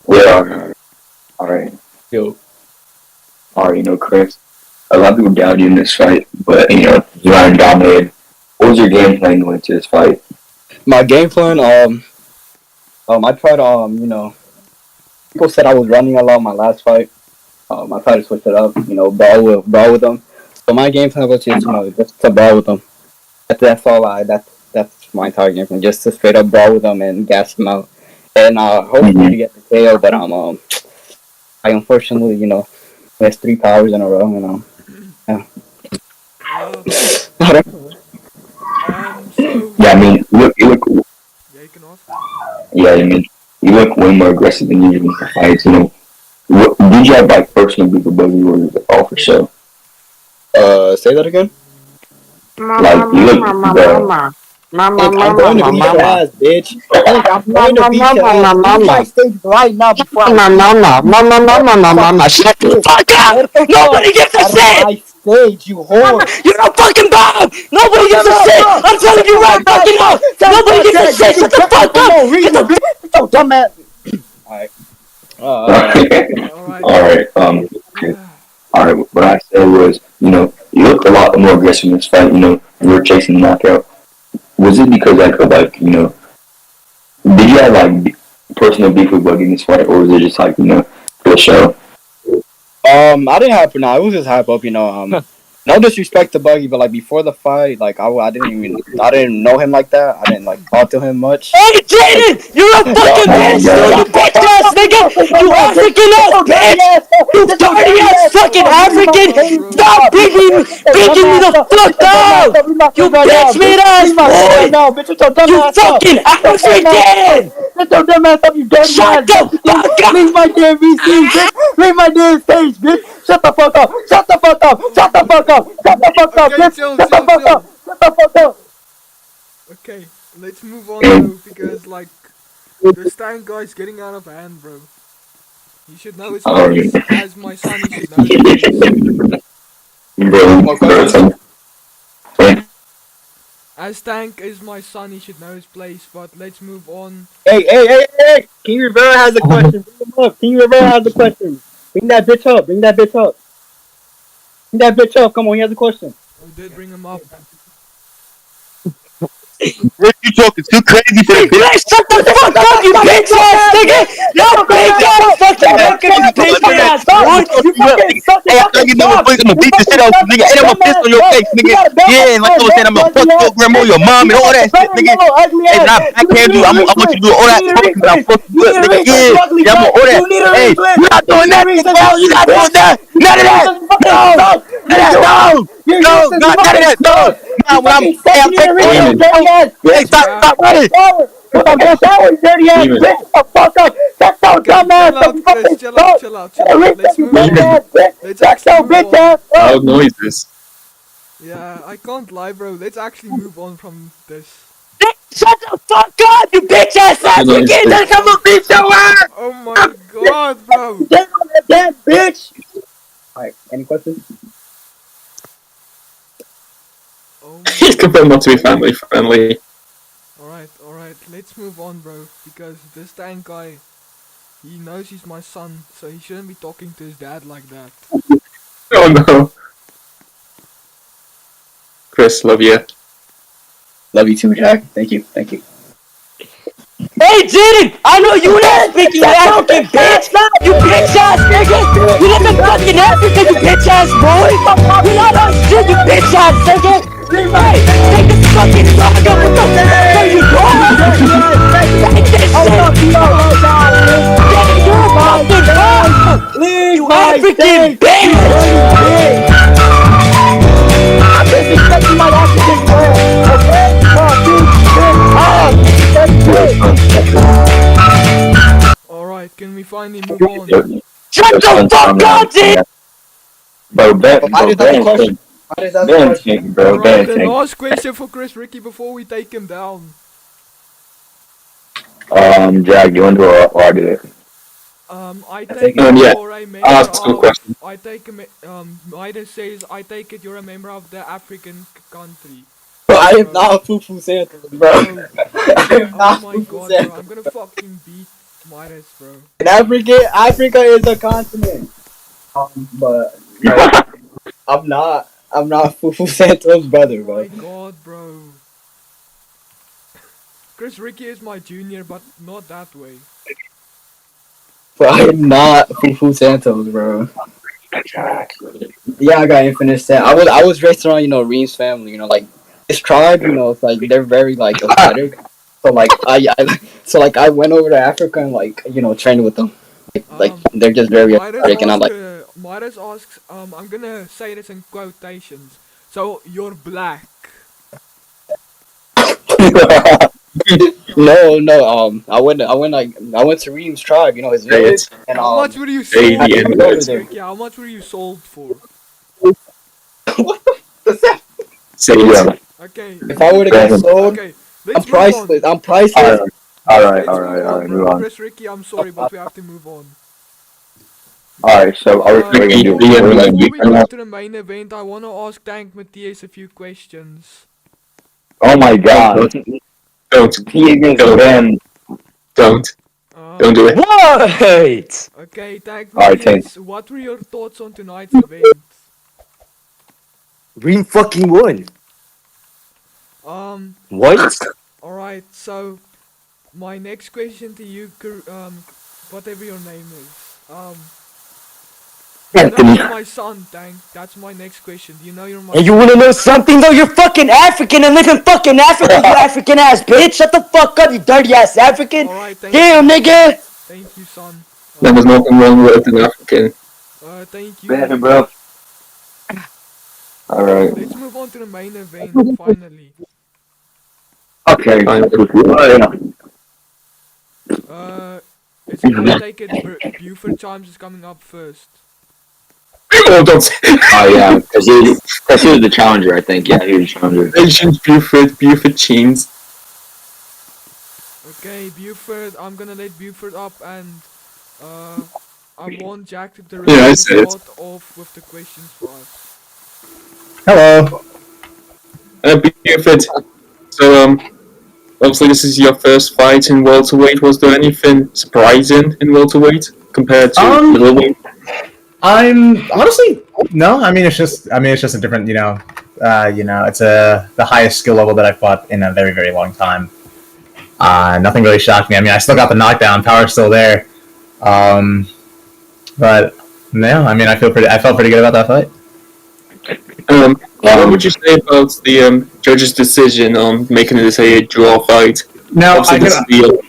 B: Yeah. Alright.
I: Yo.
B: Alright, you know, Chris. A lot of people doubted you in this fight, but, you know, you ran dominated. What was your game plan going into this fight?
I: My game plan, I tried, you know, people said I was running a lot my last fight. I tried to switch it up, you know, brawl with them. So my game plan was just, you know, just to brawl with them. That's all that's my entire game plan, just to straight up brawl with them and gas them out. And hopefully to get the KO, but I unfortunately, you know, missed 3 powers in a row, you know. Yeah. I don't
A: so...
B: Yeah, I mean, you look,
A: Yeah, you can ask.
B: yeah, I mean, you look way more aggressive than usual in the fights, you know. Did you have, like, personal beef with Buggy, or was it all for show?
I: Say that again?
B: Like, you look,
I: I'm going to beat your ass, bitch. I'm going to beat your ass. Leave my stage right now before
E: Shut the fuck up! Nobody gives a shit!
I: my stage, you whore.
E: You're a fucking bomb! Nobody gives a shit! I'm telling you right fucking now! Nobody gives a shit! Shut the fuck up! Get the
I: So dumbass. Alright.
B: Alright, alright, what I said was, you know, you look a lot more aggressive in this fight, you know, you were chasing the knockout. Was it because, like, you know, did you have, like, personal beef with Buggy in this fight, or was it just, like, you know, for the show?
I: I didn't have, no, it was just hype up, you know, no disrespect to Buggy, but, like, before the fight, like, I didn't know him like that. I didn't, like, talk to him much.
E: Hey, Jaden! You're a fucking bitch! You bitch ass nigga! You African ass bitch! You dirty ass fucking African! Stop beating me the fuck down! You bitch made ass boy! You fucking African!
I: Get your dumb ass up, you dirty
E: Shut the fuck up!
I: Leave my damn VC, bitch! Leave my damn stage, bitch! Shut the fuck up! Shut the fuck up! Shut the fuck up! Shut the fuck up,
A: Okay,
I: bitch!
A: chill,
I: Shut the
A: chill,
I: fuck
A: chill.
I: up! Shut the fuck up!
A: Okay, let's move on though, because, like, the stand guy's getting out of hand, bro. You should know his place. As my son, you should know his place. As Tank is my son, he should know his place, but let's move on.
I: Hey! King Rivera has a question. Bring him up. King Rivera has a question. Bring that bitch up. Bring that bitch up. Bring that bitch up. Come on, he has a question.
A: We did bring him up.
J: What you talking too crazy for the bitch?
E: Shut the fuck up, you bitch ass nigga! You bitch ass fucking bitch ass boy!
I: You fucking suck.
J: Hey, I thought you know I'm gonna beat the shit out of you, nigga. And I'm gonna piss on your face, nigga. Yeah, like I was saying, I'm gonna fuck your grandma, your mom, and all that shit, nigga. Hey, and I can't do. I want you to do all that fucking, but I'm fucking you up, nigga. Yeah, I'm on all that. Hey, you're not doing that, nigga. You're not doing that. None of that. No. No, none of that. No. Nah, when I'm, hey, I'm taking. Hey, stop running.
I: That was dirty ass
D: Demon.
I: bitch. The fuck up. That's so dumbass. The fucking
A: Chill out, chill out. Let's move
I: bitch
A: on.
I: ass bitch.
A: Let's
I: That's so
A: actually move
I: bitch
A: on.
I: ass.
D: Loud noises.
A: Yeah, I can't lie, bro. Let's actually move on from this.
I: Shut the fuck up, you bitch ass African. That's come up, bitch your ass.
A: Oh my god, bro.
I: Get on that damn bitch. Alright, any questions?
A: Oh
D: He's confirmed not to be family friendly.
A: Alright. Let's move on, bro. Because this tank guy, he knows he's my son, so he shouldn't be talking to his dad like that.
D: Oh no. Chris, love you.
H: Love you too, Jack. Thank you.
I: Hey, Jaden! I know you not speaking African, bitch! You bitch ass nigga! You live in fucking Africa, you bitch ass boy! You not on shit, you bitch ass nigga! Hey, take this fucking dog up, what the fuck are you doing? Take this shit! Take your fucking dog! You African bitch! I'm disrespecting my African boy, okay?
A: Alright, can we finally move on?
I: Shut the fuck up, dude!
B: Bro, Ben,
H: Alright,
A: The last question for Chris Ricky before we take him down.
B: Jack, you want to do it or I do it?
A: I take
D: Yeah.
A: it you're a member
D: Ask some
A: of...
D: questions.
A: I take Midas says, I take it you're a member of the African country.
H: Bro, I am not a Fufu Santa, bro. I am
A: Oh
H: not
A: my
H: Fufu
A: god,
H: Santa.
A: bro, I'm gonna fucking beat Midas, bro.
H: Africa is a continent. But I'm not Fufu Santa's brother,
A: Oh my
H: bro.
A: god, bro. Chris Ricky is my junior, but not that way.
H: But I am not Fufu Santos, bro. Yeah, I got infinite set. I was raised around, Reem's family, like this tribe, it's like they're very like athletic. So like I went over to Africa and trained with them. Like they're just very athletic and I'm like
A: Midas asks, I'm gonna say this in quotations. So you're black.
H: No, I went to Reem's tribe, his village, and
A: How much were you
D: Say
A: sold
D: the
A: for,
D: N-word.
A: Ricky? How much were you sold for?
D: Say it.
A: Okay.
H: if I would have got sold,
A: Okay.
H: I'm
A: Let's move
H: priceless.
A: on.
H: I'm priceless.
B: Alright,
A: Bro.
B: move on.
A: Chris Ricky, I'm sorry, but we have to move on.
B: Alright, so are we
A: Before
B: gonna do
A: we go to the main event, I wanna ask Tank Matthias a few questions.
B: Oh my god.
D: Don't.
B: He against
D: Don't.
B: Ben.
D: Don't do it.
I: What?
A: Okay, Tank
B: Alright,
A: Matthias, what were your thoughts on tonight's event?
I: Reem fucking won. What?
A: Alright, so my next question to you, whatever your name is, you know you're my son, Tank. That's my next question. Do you know you're my
I: And you
A: son?
I: wanna know something though? You're fucking African and live in fucking Africa, you African ass bitch. Shut the fuck up, you dirty ass African.
A: Alright, thank
I: Damn,
A: you.
I: nigga.
A: Thank you, son.
D: There was nothing wrong with an African.
A: Thank you.
B: Ben, bro. Alright.
A: Let's move on to the main event, finally.
B: Okay.
D: Fine.
A: It's gonna take it, Buford Chimes is coming up first.
D: Oh, don't say
B: Oh yeah, because he was the challenger, I think. Yeah, he was the challenger.
D: Asian Buford Chains.
A: Okay, Buford, I'm gonna let Buford up and I want Jack to
D: Yeah, I
A: really
D: said it.
A: start off with the questions for us.
F: Hello.
D: Buford. So, obviously this is your first fight in welterweight. Was there anything surprising in welterweight compared to middleweight?
F: I'm honestly no. I mean, it's just a different. It's the highest skill level that I fought in a very, very long time. Nothing really shocked me. I mean, I still got the knockdown. Power's still there. But no, I mean, I felt pretty good about that fight.
D: What would you say about the judge's decision on making this a draw fight?
F: Now,
D: Obviously, this is the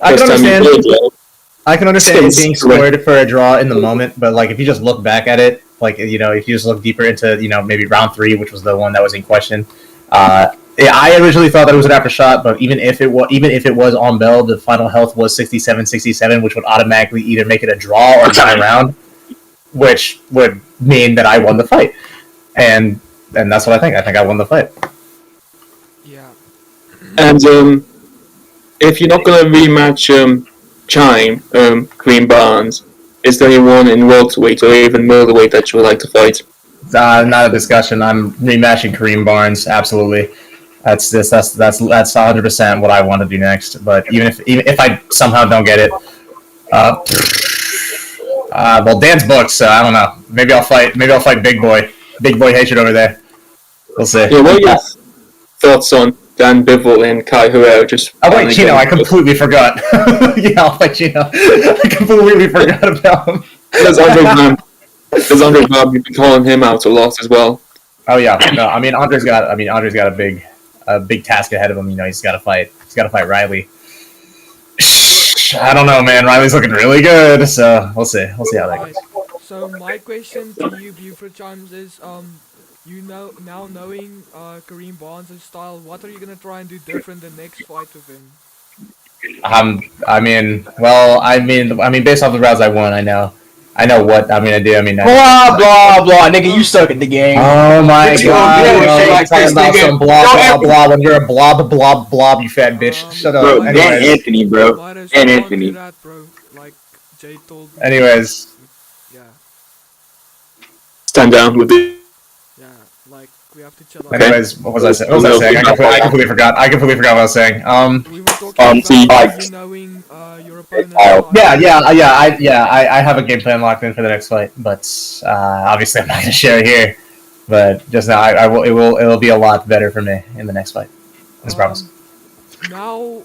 F: I
D: first
F: can
D: time you
F: understand.
D: played it.
F: I can understand it
D: Since-
F: being scored for a draw in the moment, but like if you just look back at it, like if you just look deeper into maybe round 3, which was the one that was in question, Yeah, I originally thought that it was an after shot, but even if it was on bell, the final health was 67-67, which would automatically either make it a draw or tie round, which would mean that I won the fight, and that's what I think. I think I won the fight.
A: Yeah.
D: And if you're not gonna rematch Green Barnes, is there anyone in welterweight or even middleweight that you would like to fight?
F: Not a discussion. I'm rematching Kareem Barnes. Absolutely. That's 100% what I want to do next. But even if I somehow don't get it, well, Dan's booked, so I don't know. Maybe I'll fight Big Boy Hatred over there. We'll see.
D: Yeah, what are your thoughts on Dan Bivol and 𝐏𝐫𝐞𝐬𝐿? Just
F: wait, Chino. I completely forgot. Yeah, I'll fight Chino. I completely forgot about him.
D: There's Andre Bob. You've been calling him out a lot as well.
F: Oh yeah, no. I mean, Andre's got a big task ahead of him. You know, he's got to fight Riley. I don't know, man. Riley's looking really good, so we'll see how that goes.
A: So my question to you, Buford Chimes, is now knowing Kareem Barnes' style, what are you gonna try and do different the next fight with him?
F: Based off the rounds I won, I know what I'm gonna do. I mean,
H: blah blah blah, nigga, you suck at the game.
F: Oh my god!
H: Talking
F: about some blah blah blah when you're a blob, you fat bitch. Shut up.
J: Bro, Dan Anthony, bro. Dan Anthony.
A: That, bro. Like Jay told me.
F: Anyways.
A: Yeah.
D: Stand down with it.
A: Yeah, like we have to chill out.
F: Anyways, what was I saying? I completely forgot. I completely forgot what I was saying.
A: We were talking about you knowing your opponent.
F: I have a game plan locked in for the next fight, but obviously I'm not gonna share it here. But just now, it will be a lot better for me in the next fight. As promised.
A: Now,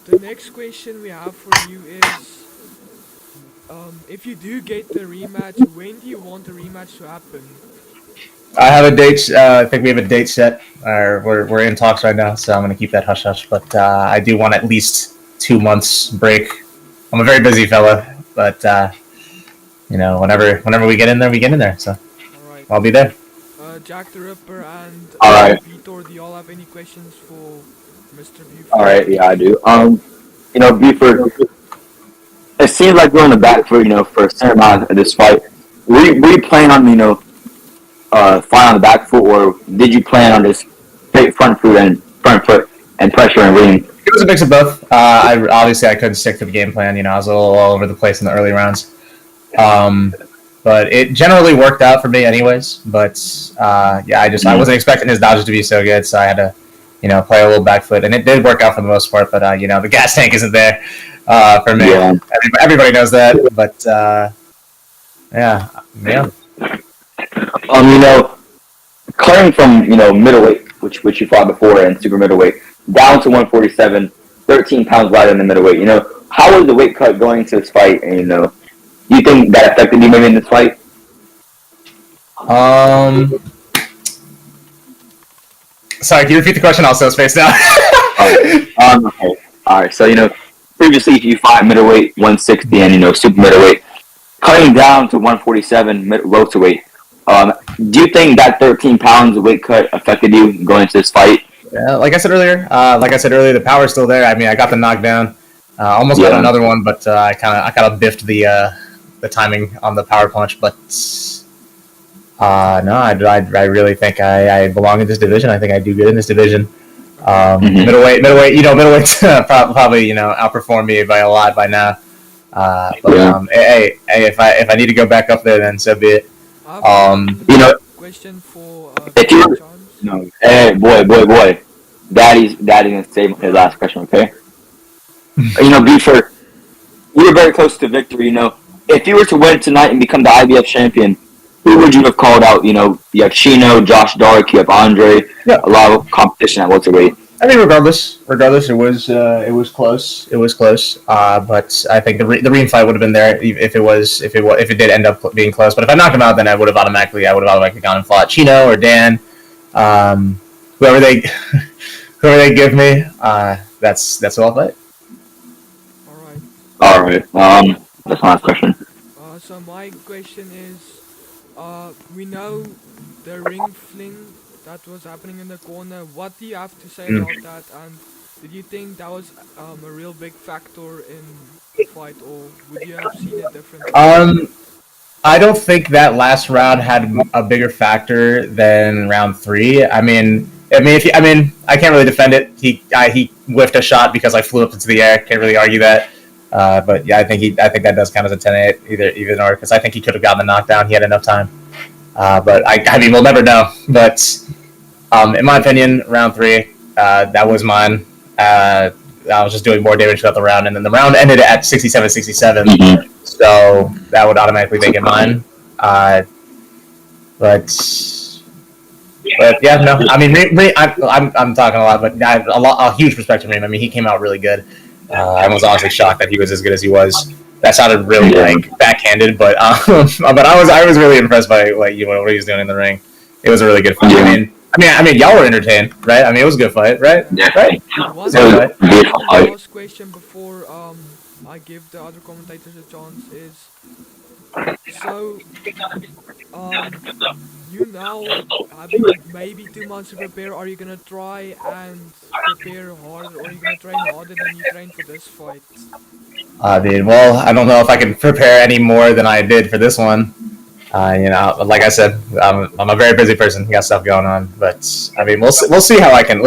A: the next question we have for you is, if you do get the rematch, when do you want the rematch to happen?
F: I have a date. I think we have a date set. We're in talks right now, so I'm gonna keep that hush hush. But I do want at least 2 months break. I'm a very busy fella, but whenever we get in there, we get in there. So
A: Alright.
F: I'll be there.
A: Jack the Ripper and
J: Vitor,
A: do y'all have any questions for Mr. Buford?
J: Alright, yeah, I do. Buford, it seems like you're on the back foot, for a certain amount of this fight. Were you planning on, fight on the back foot, or did you plan on just straight front foot and pressure and ring?
F: It was a mix of both. I couldn't stick to the game plan. I was a little all over the place in the early rounds. But it generally worked out for me anyways. But I wasn't expecting his dodges to be so good, so I had to, play a little back foot, and it did work out for the most part. But the gas tank isn't there for me. Yeah. Everybody knows that. But yeah.
J: Clearing from middleweight, which you fought before, and super middleweight, down to 147, 13 pounds lighter than the middleweight. How was the weight cut going into this fight? And you think that affected you maybe in this fight?
F: Sorry, can you repeat the question? Also, spaced out.
J: Okay. All right. So previously you fought middleweight, 160, and super middleweight, cutting down to 147 welterweight. Do you think that 13 pounds of weight cut affected you going into this fight?
F: Yeah, like I said earlier, the power's still there. I mean, I got the knockdown, almost got another one, but I kind of biffed the timing on the power punch. But no, I really think I belong in this division. I think I do good in this division. Middleweight, probably outperform me by a lot by now. Hey, if I need to go back up there, then so be it.
A: Question for
J: if you hey boy, Daddy's gonna save his last question, okay? Buford, you were very close to victory. If you were to win tonight and become the IBF champion, who would you have called out? You have Chino, Josh Dark, you have Andre. Yeah. A lot of competition at welterweight.
F: I mean, regardless, it was close. It was close. But I think the Reem fight would have been there if it did end up being close. But if I knocked him out, then I would have automatically gone and fought Chino or Dan, whoever they give me. That's who I'll fight.
J: All right. That's my last question.
A: So my question is, we know the ring fling that was happening in the corner. What do you have to say about that? And did you think that was a real big factor in the fight, or would you have seen it differently?
F: I don't think that last round had a bigger factor than round 3. I can't really defend it. He whiffed a shot because I flew up into the air. Can't really argue that. But yeah, I think that does count as a 10-8 either or, because I think he could have gotten the knockdown. He had enough time. But I mean, we'll never know. But in my opinion, round 3, that was mine. I was just doing more damage throughout the round, and then the round ended at 67-67.
B: Mhm.
F: So that would automatically make it mine. But yeah, no. I mean, I'm talking a lot, but a huge respect to Reem. I mean, he came out really good. I was honestly shocked that he was as good as he was. That sounded really like backhanded, but but I was really impressed by what he was doing in the ring. It was a really good fight.
B: Yeah.
F: I mean, y'all were entertained, right? I mean, it was a good fight, right?
B: Yeah.
F: Right.
A: One
F: So,
A: last question before I give the other commentators a chance is, so you now having maybe 2 months to prepare, are you gonna try and prepare harder, or are you gonna train harder than you trained for this fight?
F: dude, well, I don't know if I can prepare any more than I did for this one. Like I said, I'm a very busy person. Got stuff going on, but I mean, we'll see how I can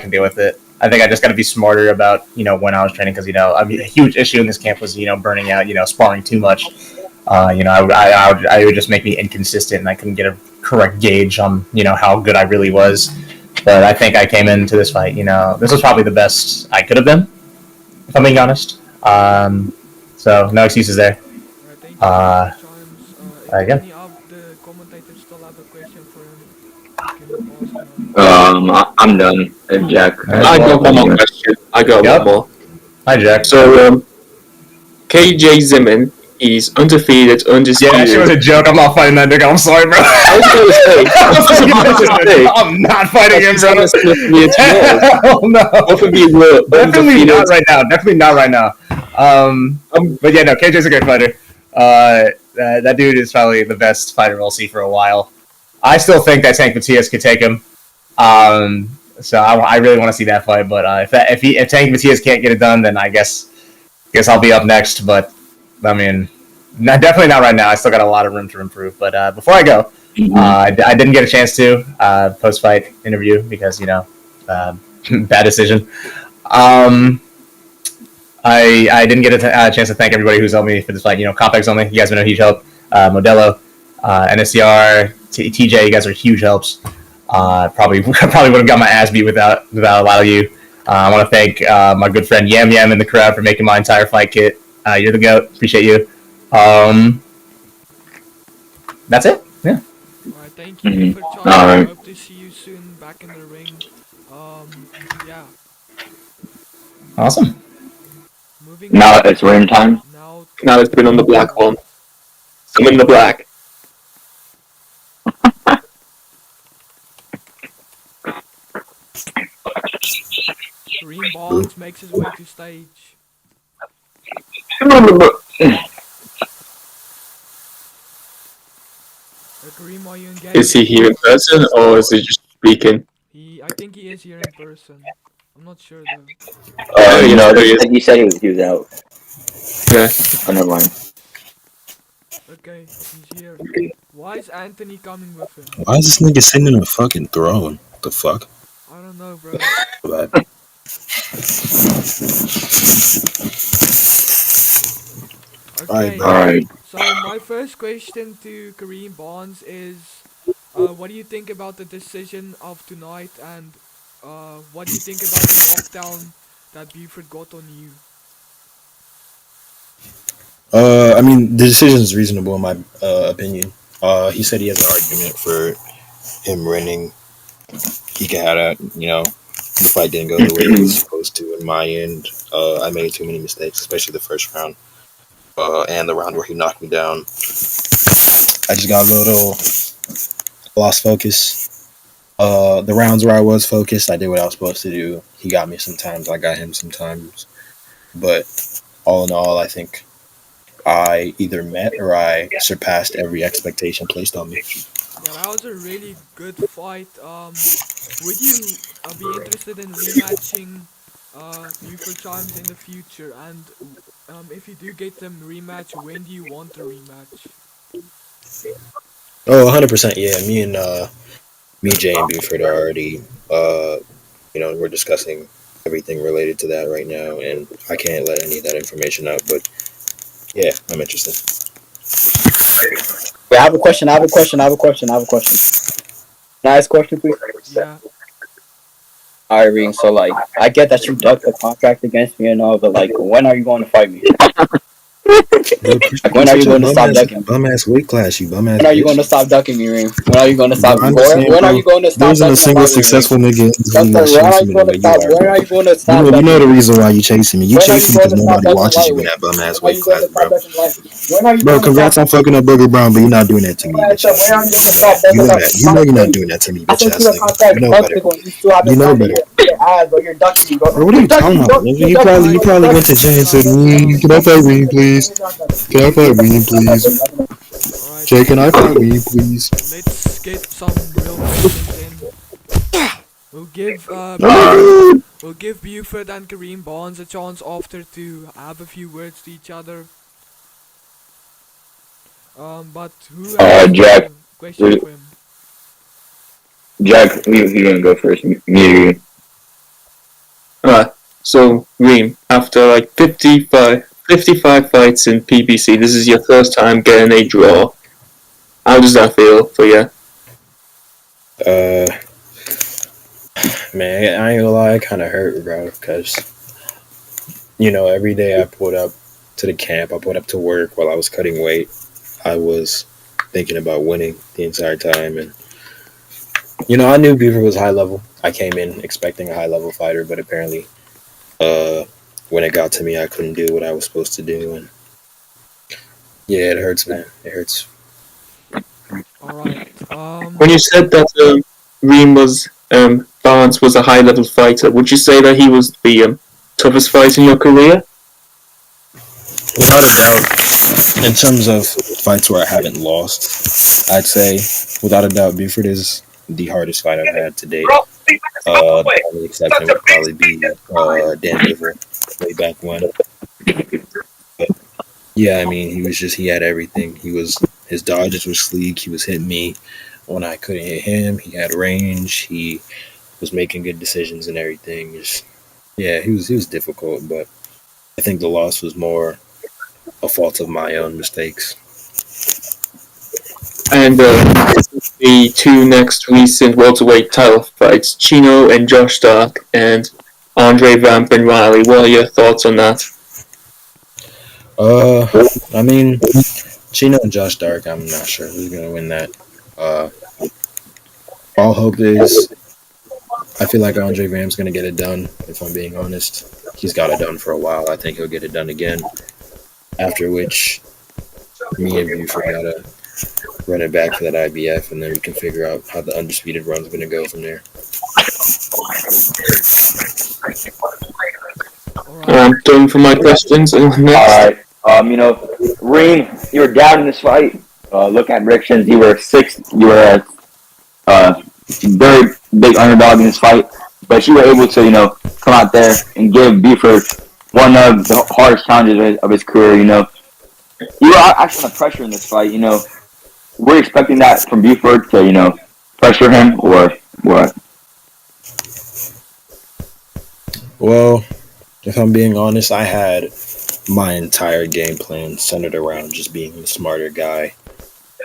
F: deal with it. I think I just got to be smarter about when I was training, because I mean, a huge issue in this camp was burning out, sparring too much. I would just make me inconsistent, and I couldn't get a correct gauge on how good I really was. But I think I came into this fight, this was probably the best I could have been, if I'm being honest. So no excuses there.
A: Alright, thank you
F: Uh,
A: for your chance. If
F: again.
A: any of the commentators still have a question for him, you can ask now.
B: I'm done. Jack.
D: I got one more question.
F: Yep.
D: One more.
F: Hi, Jack.
D: So, 𝐏𝐨𝐬𝐿 is undefeated, undisputed.
F: Yeah, she was a joke. I'm not fighting that nigga. I'm sorry, bro.
D: I was gonna say,
F: I'm not fighting him, bro.
D: it's
F: Hell no.
D: both of you were
F: Definitely
D: undefeated.
F: not right now. Definitely not right now. But yeah, no, KJ's a great fighter. That dude is probably the best fighter we'll see for a while. I still think that Tank Matias could take him. So I really want to see that fight. But if Tank Matias can't get it done, then I guess I'll be up next. But I mean, definitely not right now. I still got a lot of room to improve. But before I go, I didn't get a chance to post-fight interview because bad decision. I didn't get a chance to thank everybody who's helped me for this fight. Complex only, you guys have been a huge help. Modelo, NSCR, TJ, you guys are huge helps. Probably would have got my ass beat without a lot of you. I want to thank my good friend Yam Yam in the crowd for making my entire fight kit. You're the GOAT. Appreciate you. That's it. Yeah.
A: Alright, thank you for your chance.
B: Alright.
A: Hope to see you soon back in the ring. Yeah.
F: Awesome.
A: Moving
B: Now
A: on.
B: it's ring time.
A: Now
D: Now let's put on the black one. I'm in the black.
A: Kareem Barnes makes his way to stage. Kareem, are you engaged?
D: Is he here in person or is he just speaking?
A: I think he is here in person. I'm not sure though.
B: No,
D: there he is.
B: he said he was out.
D: Yeah.
B: Oh, never mind.
A: Okay, he's here. Why is Anthony coming with him?
K: Why is this nigga sitting in a fucking throne? The fuck?
A: I don't know, bro.
K: But
A: Okay,
B: Alright.
A: so my first question to Kareem Barnes is, what do you think about the decision of tonight, and what do you think about the knockdown that Buford got on you?
K: I mean, the decision is reasonable in my opinion. He said he has an argument for him winning. He can have that, the fight didn't go the way it was supposed to in my end. I made too many mistakes, especially the first round. And the round where he knocked me down. I just got a little lost focus. The rounds where I was focused, I did what I was supposed to do. He got me sometimes, I got him sometimes. But all in all, I think I either met or I surpassed every expectation placed on me.
A: Yeah, that was a really good fight. Would you be interested in rematching Buford Chimes in the future? And if you do get them rematch, when do you want a rematch?
K: Oh, 100%. Yeah, me, Jay, and Buford are already, we're discussing everything related to that right now, and I can't let any of that information out. But yeah, I'm interested.
I: Wait, I have a question. I have a question. I have a question. I have a question. Can I ask a question, please?
A: Yeah.
I: Irene, so like, I get that you ducked the contract against me and all, but like, when are you going to fight me?
K: Bro,
I: Like, when are you going to stop ducking me?
K: bum ass weight class, you bum ass
I: When are you
K: bitch.
I: going to stop ducking me, Reem? When are you going to
K: Bro,
I: stop?
K: I'm just saying,
I: When are
K: bro.
I: you going to
K: There
I: stop
K: isn't a
I: ducking
K: single
I: about me, Reem?
K: successful nigga in this league
I: Justin,
K: that's
I: when are
K: chasing
I: you
K: me
I: going
K: the
I: to
K: way you
I: stop?
K: are,
I: When
K: bro.
I: are you going to
K: You
I: stop
K: know, you
I: ducking
K: know
I: me?
K: the reason why you chasing me. You
I: When are you
K: chasing me
I: going
K: because
I: to stop
K: nobody
I: ducking
K: watches you in
I: lightweight?
K: that bum ass
I: When are
K: weight
I: you going
K: class,
I: to stop
K: bro.
I: ducking lightweight? When are you
K: Bro,
I: going to stop?
K: congrats on fucking up Buggy Brown, but you're not doing that to me,
I: When
K: bitch ass
I: are
K: nigga.
I: you going to stop
K: You
I: ducking
K: know
I: like
K: that. You know you're not
I: constantly?
K: doing that to me,
I: I
K: bitch
I: sent you
K: ass
I: the
K: nigga.
I: contract
K: You know
I: months
K: better.
I: ago and you still
K: You
I: haven't
K: know
I: signed it
K: better.
I: yet. Your ass, bro. You're ducking me, bro.
K: Bro, what are
I: You're
K: you
I: ducking
K: talking
I: me,
K: about,
I: bro.
K: nigga?
I: You're
K: You
I: ducking me,
K: probably you
I: bro. You're
K: probably went
I: ducking
K: to
I: me.
K: Jay and said,
A: Um.
K: Can I fight Reem, please? Can I fight Reem, please?
A: All right.
K: Jay, can I fight Reem, please?
A: Let's get some real questions in. We'll give
K: No.
A: Buford and Kareem Barnes a chance after to have a few words to each other. But who has
J: Jack,
A: a question for him?
J: Jack, you gonna go first? Me or you?
D: Alright, so Reem, after like 55 fights in PBC, this is your first time getting a draw. How does that feel for you?
K: Uh, man, I ain't gonna lie, it kind of hurt, bro, because every day I pulled up to the camp, I pulled up to work while I was cutting weight. I was thinking about winning the entire time, and I knew Beaver was high level. I came in expecting a high level fighter, but apparently, uh, when it got to me, I couldn't do what I was supposed to do, and yeah, it hurts, man. It hurts.
A: All right.
D: When you said that Reem was Barnes was a high level fighter, would you say that he was the toughest fighter in your career?
K: Without a doubt, in terms of fights where I haven't lost, I'd say without a doubt, Buford is the hardest fight I've had to date. The only exception would probably be Dan Bivol way back when. But yeah, I mean, he had everything. His dodges were sleek. He was hitting me when I couldn't hit him. He had range. He was making good decisions and everything. Yeah, he was difficult, but I think the loss was more a fault of my own mistakes.
D: And the two next recent welterweight title fights, Chino and Josh Stark, and Andre Vamp and Riley. What are your thoughts on that?
K: Uh, I mean, Chino and Josh Dark. I'm not sure who's gonna win that. Uh, all hope is. I feel like Andre Vam's gonna get it done. If I'm being honest, he's got it done for a while. I think he'll get it done again. After which, me and Buford gotta run it back for that IBF, and then we can figure out how the undisputed run's gonna go from there.
A: All right.
D: I'm done for my questions. And next,
J: All right. Reem, you were down in this fight. Looking at predictions, you were six. You were a very big underdog in this fight, but you were able to, come out there and give Buford one of the hardest challenges of his career. You were actually under pressure in this fight. We're expecting that from Buford to, pressure him or what?
K: Well, if I'm being honest, I had my entire game plan centered around just being the smarter guy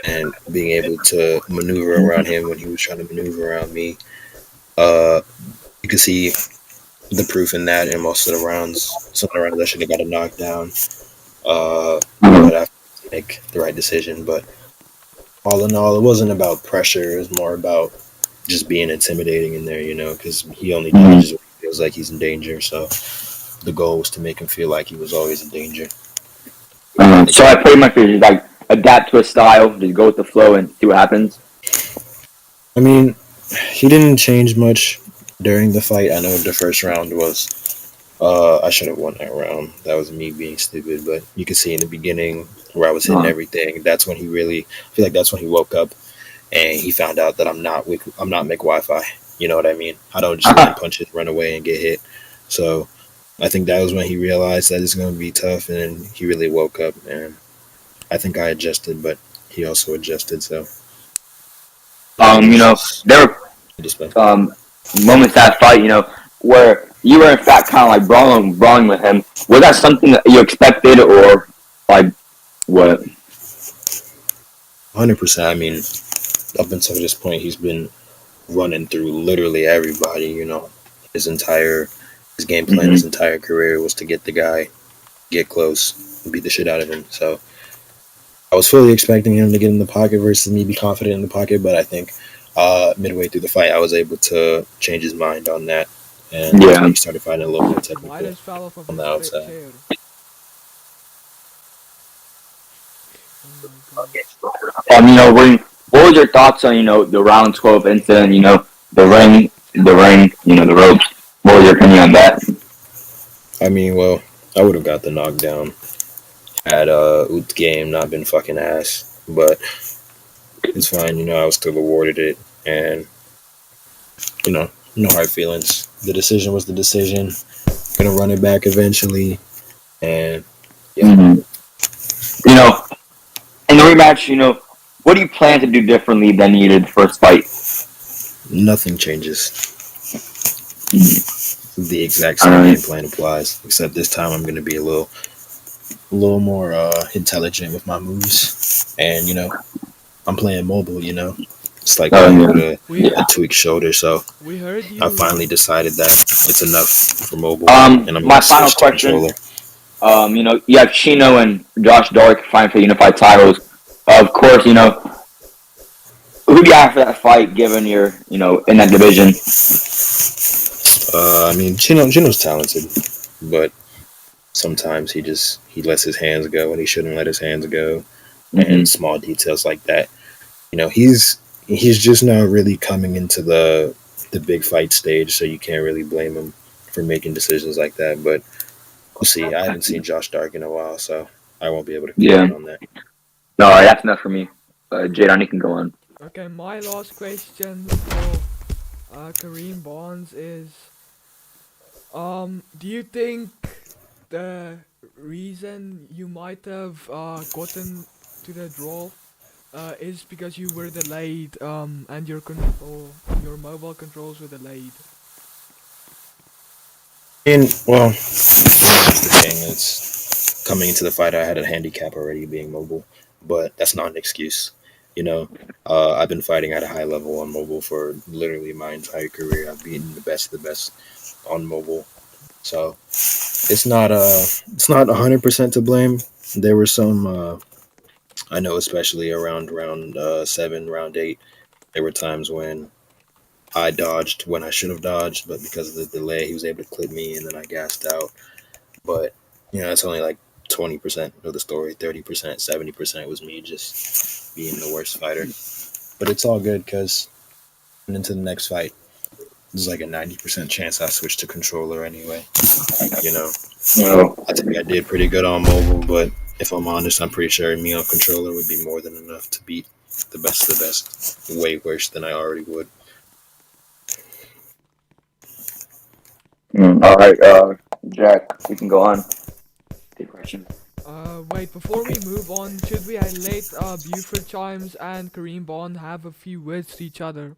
K: and being able to maneuver around him when he was trying to maneuver around me. Uh, you can see the proof in that in most of the rounds. Some of the rounds I should have got a knockdown, but I have to make the right decision. But all in all, it wasn't about pressure. It was more about just being intimidating in there, because he only dodges when he feels like he's in danger. So the goal was to make him feel like he was always in danger.
J: So I pretty much just like adapt to a style, just go with the flow and see what happens.
K: I mean, he didn't change much during the fight. I know the first round was I should have won that round. That was me being stupid. But you can see in the beginning where I was hitting everything. That's when he really, I feel like that's when he woke up and he found out that I'm not Mick Wi-Fi. You know what I mean? I don't just land punches, run away, and get hit. So I think that was when he realized that it's going to be tough, and then he really woke up. And I think I adjusted, but he also adjusted. So
E: you know, there were moments that fight, you know, where you were in fact kind of like brawling with him. Was that something that you expected, or like what?
K: 100%. I mean, up until this point, he's been running through literally everybody. You know, his game plan, his entire career was to get the guy, get close, and beat the shit out of him. So I was fully expecting him to get in the pocket versus me be confident in the pocket, but I think midway through the fight, I was able to change his mind on that, and he started fighting a little more technical on the outside.
E: You know, what was your thoughts on, you know, the round 12 incident, you know, the ring, you know, the ropes? What was your opinion on that?
K: I mean, well, I would have got the knockdown had 𝐏𝐨𝐬𝐭 game not been fucking ass, but it's fine. You know, I was still awarded it, and you know, no hard feelings. The decision was the decision. Gonna run it back eventually, and yeah.
E: You know, in the rematch, you know, what do you plan to do differently than you did the first fight?
K: Nothing changes. The exact same game plan applies, except this time I'm gonna be a little more intelligent with my moves, and you know, I'm playing mobile. You know, it's like a tweaked shoulder, so I finally decided that it's enough for mobile. And I'm
E: my final question. You know, you have Chino and Josh Dark fighting for unified titles. Of course, you know, who do you have for that fight, given you're, you know, in that division?
K: I mean, Chino's talented, but sometimes he lets his hands go when he shouldn't let his hands go, and small details like that. You know, he's just now really coming into the big fight stage, so you can't really blame him for making decisions like that. But we'll see. I haven't seen Josh Dark in a while, so I won't be able to comment on that.
E: No, that's enough for me. Jadon, you can go on.
A: Okay, my last question for Kareem Barnes is, do you think the reason you might have gotten to the draw is because you were delayed and your mobile controls were delayed?
K: Well, that's the thing. It's coming into the fight, I had a handicap already being mobile, but that's not an excuse. You know, I've been fighting at a high level on mobile for literally my entire career. I've beaten the best of the best on mobile, so it's not 100% to blame. There were some, I know, especially around round 7, round 8, there were times when I dodged when I should have dodged, but because of the delay, he was able to clip me, and then I gassed out. But you know, it's only like 20% of the story. 30%, 70% was me just being the worst fighter. But it's all good because into the next fight, there's like a 90% chance I switch to controller anyway. You know, I think I did pretty good on mobile, but if I'm honest, I'm pretty sure me on controller would be more than enough to beat the best of the best. Way worse than I already would.
E: All right, Jack, you can go on. Good question.
A: Wait, before we move on, should we let Buford Chimes and Kareem Bond have a few words to each other?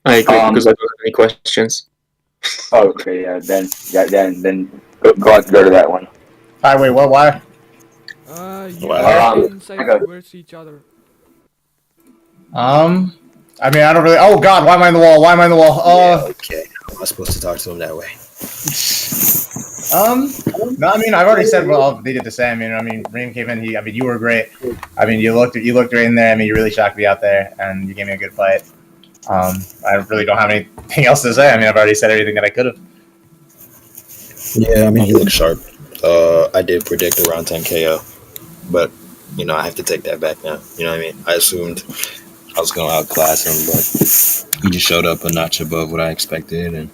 D: I agree, because I don't have any questions.
E: Okay, then go to that one.
F: Alright, wait, what? Why?
A: You can say a few words to each other.
F: I mean, I don't really. Oh God, why am I in the wall? Why am I in the wall?
K: Okay, how am I supposed to talk to him that way?
F: No, I mean, I've already said what all needed to say. I mean, Reem came in. I mean, you were great. I mean, you looked right in there. I mean, you really shocked me out there, and you gave me a good fight. I really don't have anything else to say. I mean, I've already said everything that I could have.
K: Yeah, I mean, he looked sharp. I did predict around 10 KO, but you know, I have to take that back now. You know what I mean? I assumed I was going to outclass him, but he just showed up a notch above what I expected, and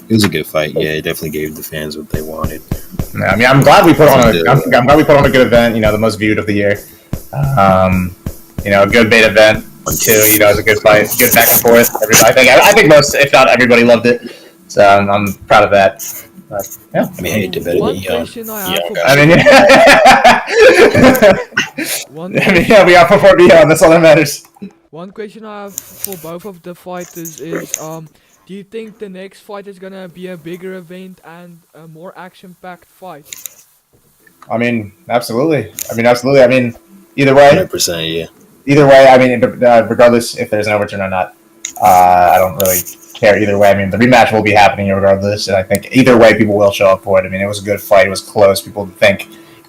K: it was a good fight. Yeah, it definitely gave the fans what they wanted.
F: Yeah, I mean, I'm glad we put on I'm glad we put on a good event. You know, the most viewed of the year. You know, a good bait event. too. You know, it was a good fight, good back and forth. I think most, if not everybody, loved it. So I'm proud of that. But, yeah.
K: I mean, hey, developing
A: One
K: young.
A: question I have for
F: I mean, yeah, we outperformed Beyond. That's all that matters.
A: One question I have for both of the fighters is, do you think the next fight is gonna be a bigger event and a more action-packed fight?
F: I mean, absolutely. I mean, either way.
K: 100%, yeah.
F: Either way, I mean, regardless if there's an overturn or not, I don't really care either way. I mean, the rematch will be happening regardless, and I think either way, people will show up for it. I mean, it was a good fight. It was close. People know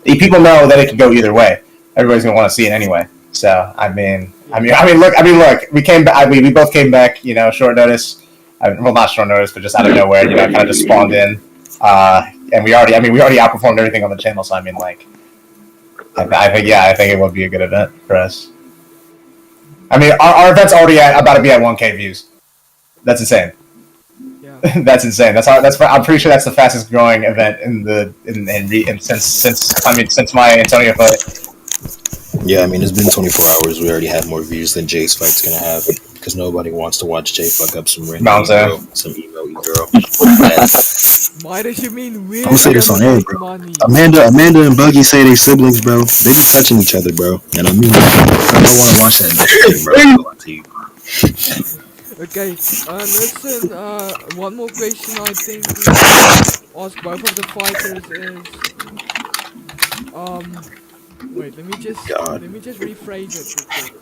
F: that it could go either way. Everybody's gonna want to see it anyway. So, I mean, look. We came back. We both came back. You know, short notice. Well, not short notice, but just out of nowhere. You know, kind of just spawned in. And we already outperformed everything on the channel. So, I mean, like, I think it would be a good event for us. I mean, our event's already about to be at 1K views. That's insane.
A: Yeah.
F: That's insane. I'm pretty sure that's the fastest growing event since my Antonio fight.
K: Yeah, I mean, it's been 24 hours. We already have more views than Jay's fight's gonna have because nobody wants to watch Jay fuck up some random girl, some emo girl.
A: Why does you mean we're
K: I'm gonna say this on air, bro.
A: money?
K: Amanda and Buggy say they siblings, bro. They be touching each other, bro. And I mean, I don't want to watch that shit, bro.
A: Okay, listen, one more question I think we should ask both of the fighters is, wait, let me just rephrase it real quick.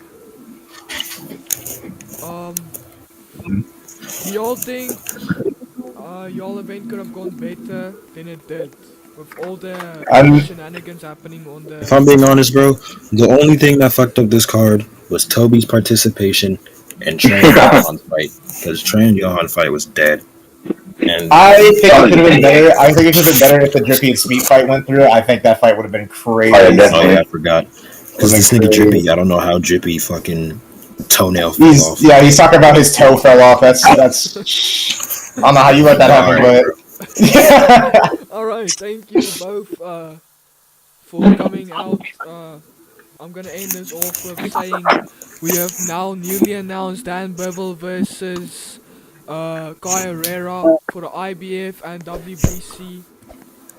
A: Do y'all think, y'all event could have gone better than it did? With all the shenanigans happening on the...
K: If I'm being honest, bro, the only thing that fucked up this card was Toby's participation and Traymon fight. Because Traymon fight was dead. And
F: I think it could have been better. I think it could have been better if the Drippy and Sweet fight went through. I think that fight would have been crazy.
K: Oh yeah, I forgot. Because this nigga Drippy, I don't know how Drippy fucking toenail fell off.
F: Yeah, he's talking about his toe fell off. That's. I don't know how you let that happen, but.
A: Alright, thank you both for coming out. I'm gonna end this off with saying we have now newly announced Dan Bevel versus 𝐏𝐫𝐬𝐿 for the IBF and WBC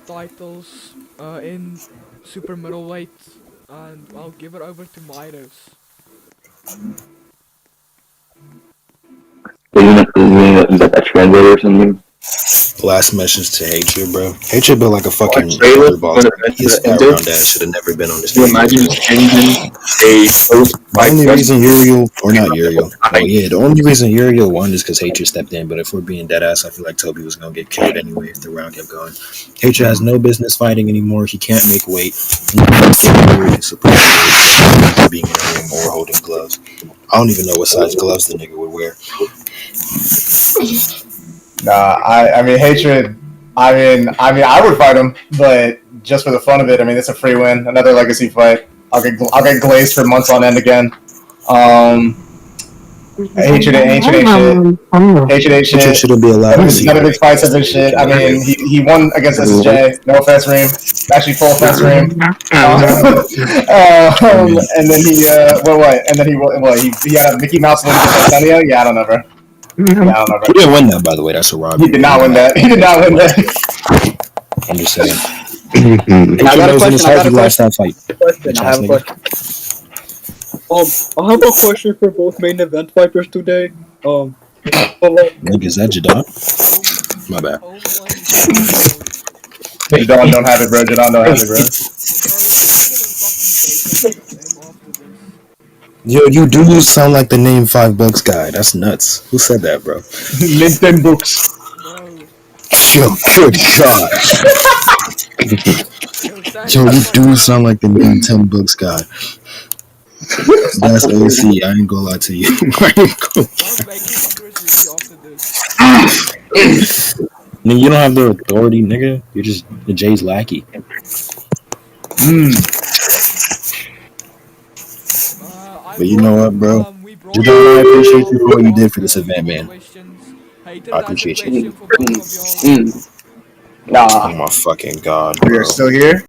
A: titles in super middleweight, and I'll give it over to Miros.
B: Is that translator or something?
K: Last message to Hatred, bro. Hatred built like a fucking ball. His fat round ass should have never been on this.
D: Imagine changing a post.
K: The only reason Uriel, or not Uriel, the only reason Uriel won is because Hatred stepped in. But if we're being dead ass, I feel like Toby was gonna get killed anyway if the round kept going. Hatred has no business fighting anymore. He can't make weight. He's supposed to be being in a ring or holding gloves. I don't even know what size gloves the nigga would wear.
F: Nah, I mean Hatred. I mean, I would fight him, but just for the fun of it. I mean, it's a free win, another legacy fight. I'll get glazed for months on end again. Hatred ain't shit.
K: Hatred shouldn't be allowed.
F: None of his fights have been shit. I mean, he won against SSJ. No offense, Reem. Actually, full offense, Reem. And then he And then he had a Mickey Mouse win against Antonio. Yeah, I don't know, bro.
K: He didn't win that, by the way. That's a robbery.
F: He did not win that.
K: I'm just saying.
H: I got a question. I have a question. I have a question for both main event fighters today.
K: Nigga, is that Jadon? My bad.
F: Jadon don't have it, bro. Jadon don't have it, bro.
K: Yo, you do sound like the name $5 guy. That's nuts. Who said that, bro?
F: LinkedIn books.
K: Yo, good God. Yo, you do sound like the name $10 guy. That's OC. I ain't gonna lie to you. Nigga, you don't have the authority, nigga. You're just the Jay's lackey. But you know what, bro? Jadon, I appreciate you for what you did for this event, man. I appreciate you.
H: Nah.
K: Oh my fucking God, bro.
F: We are still here?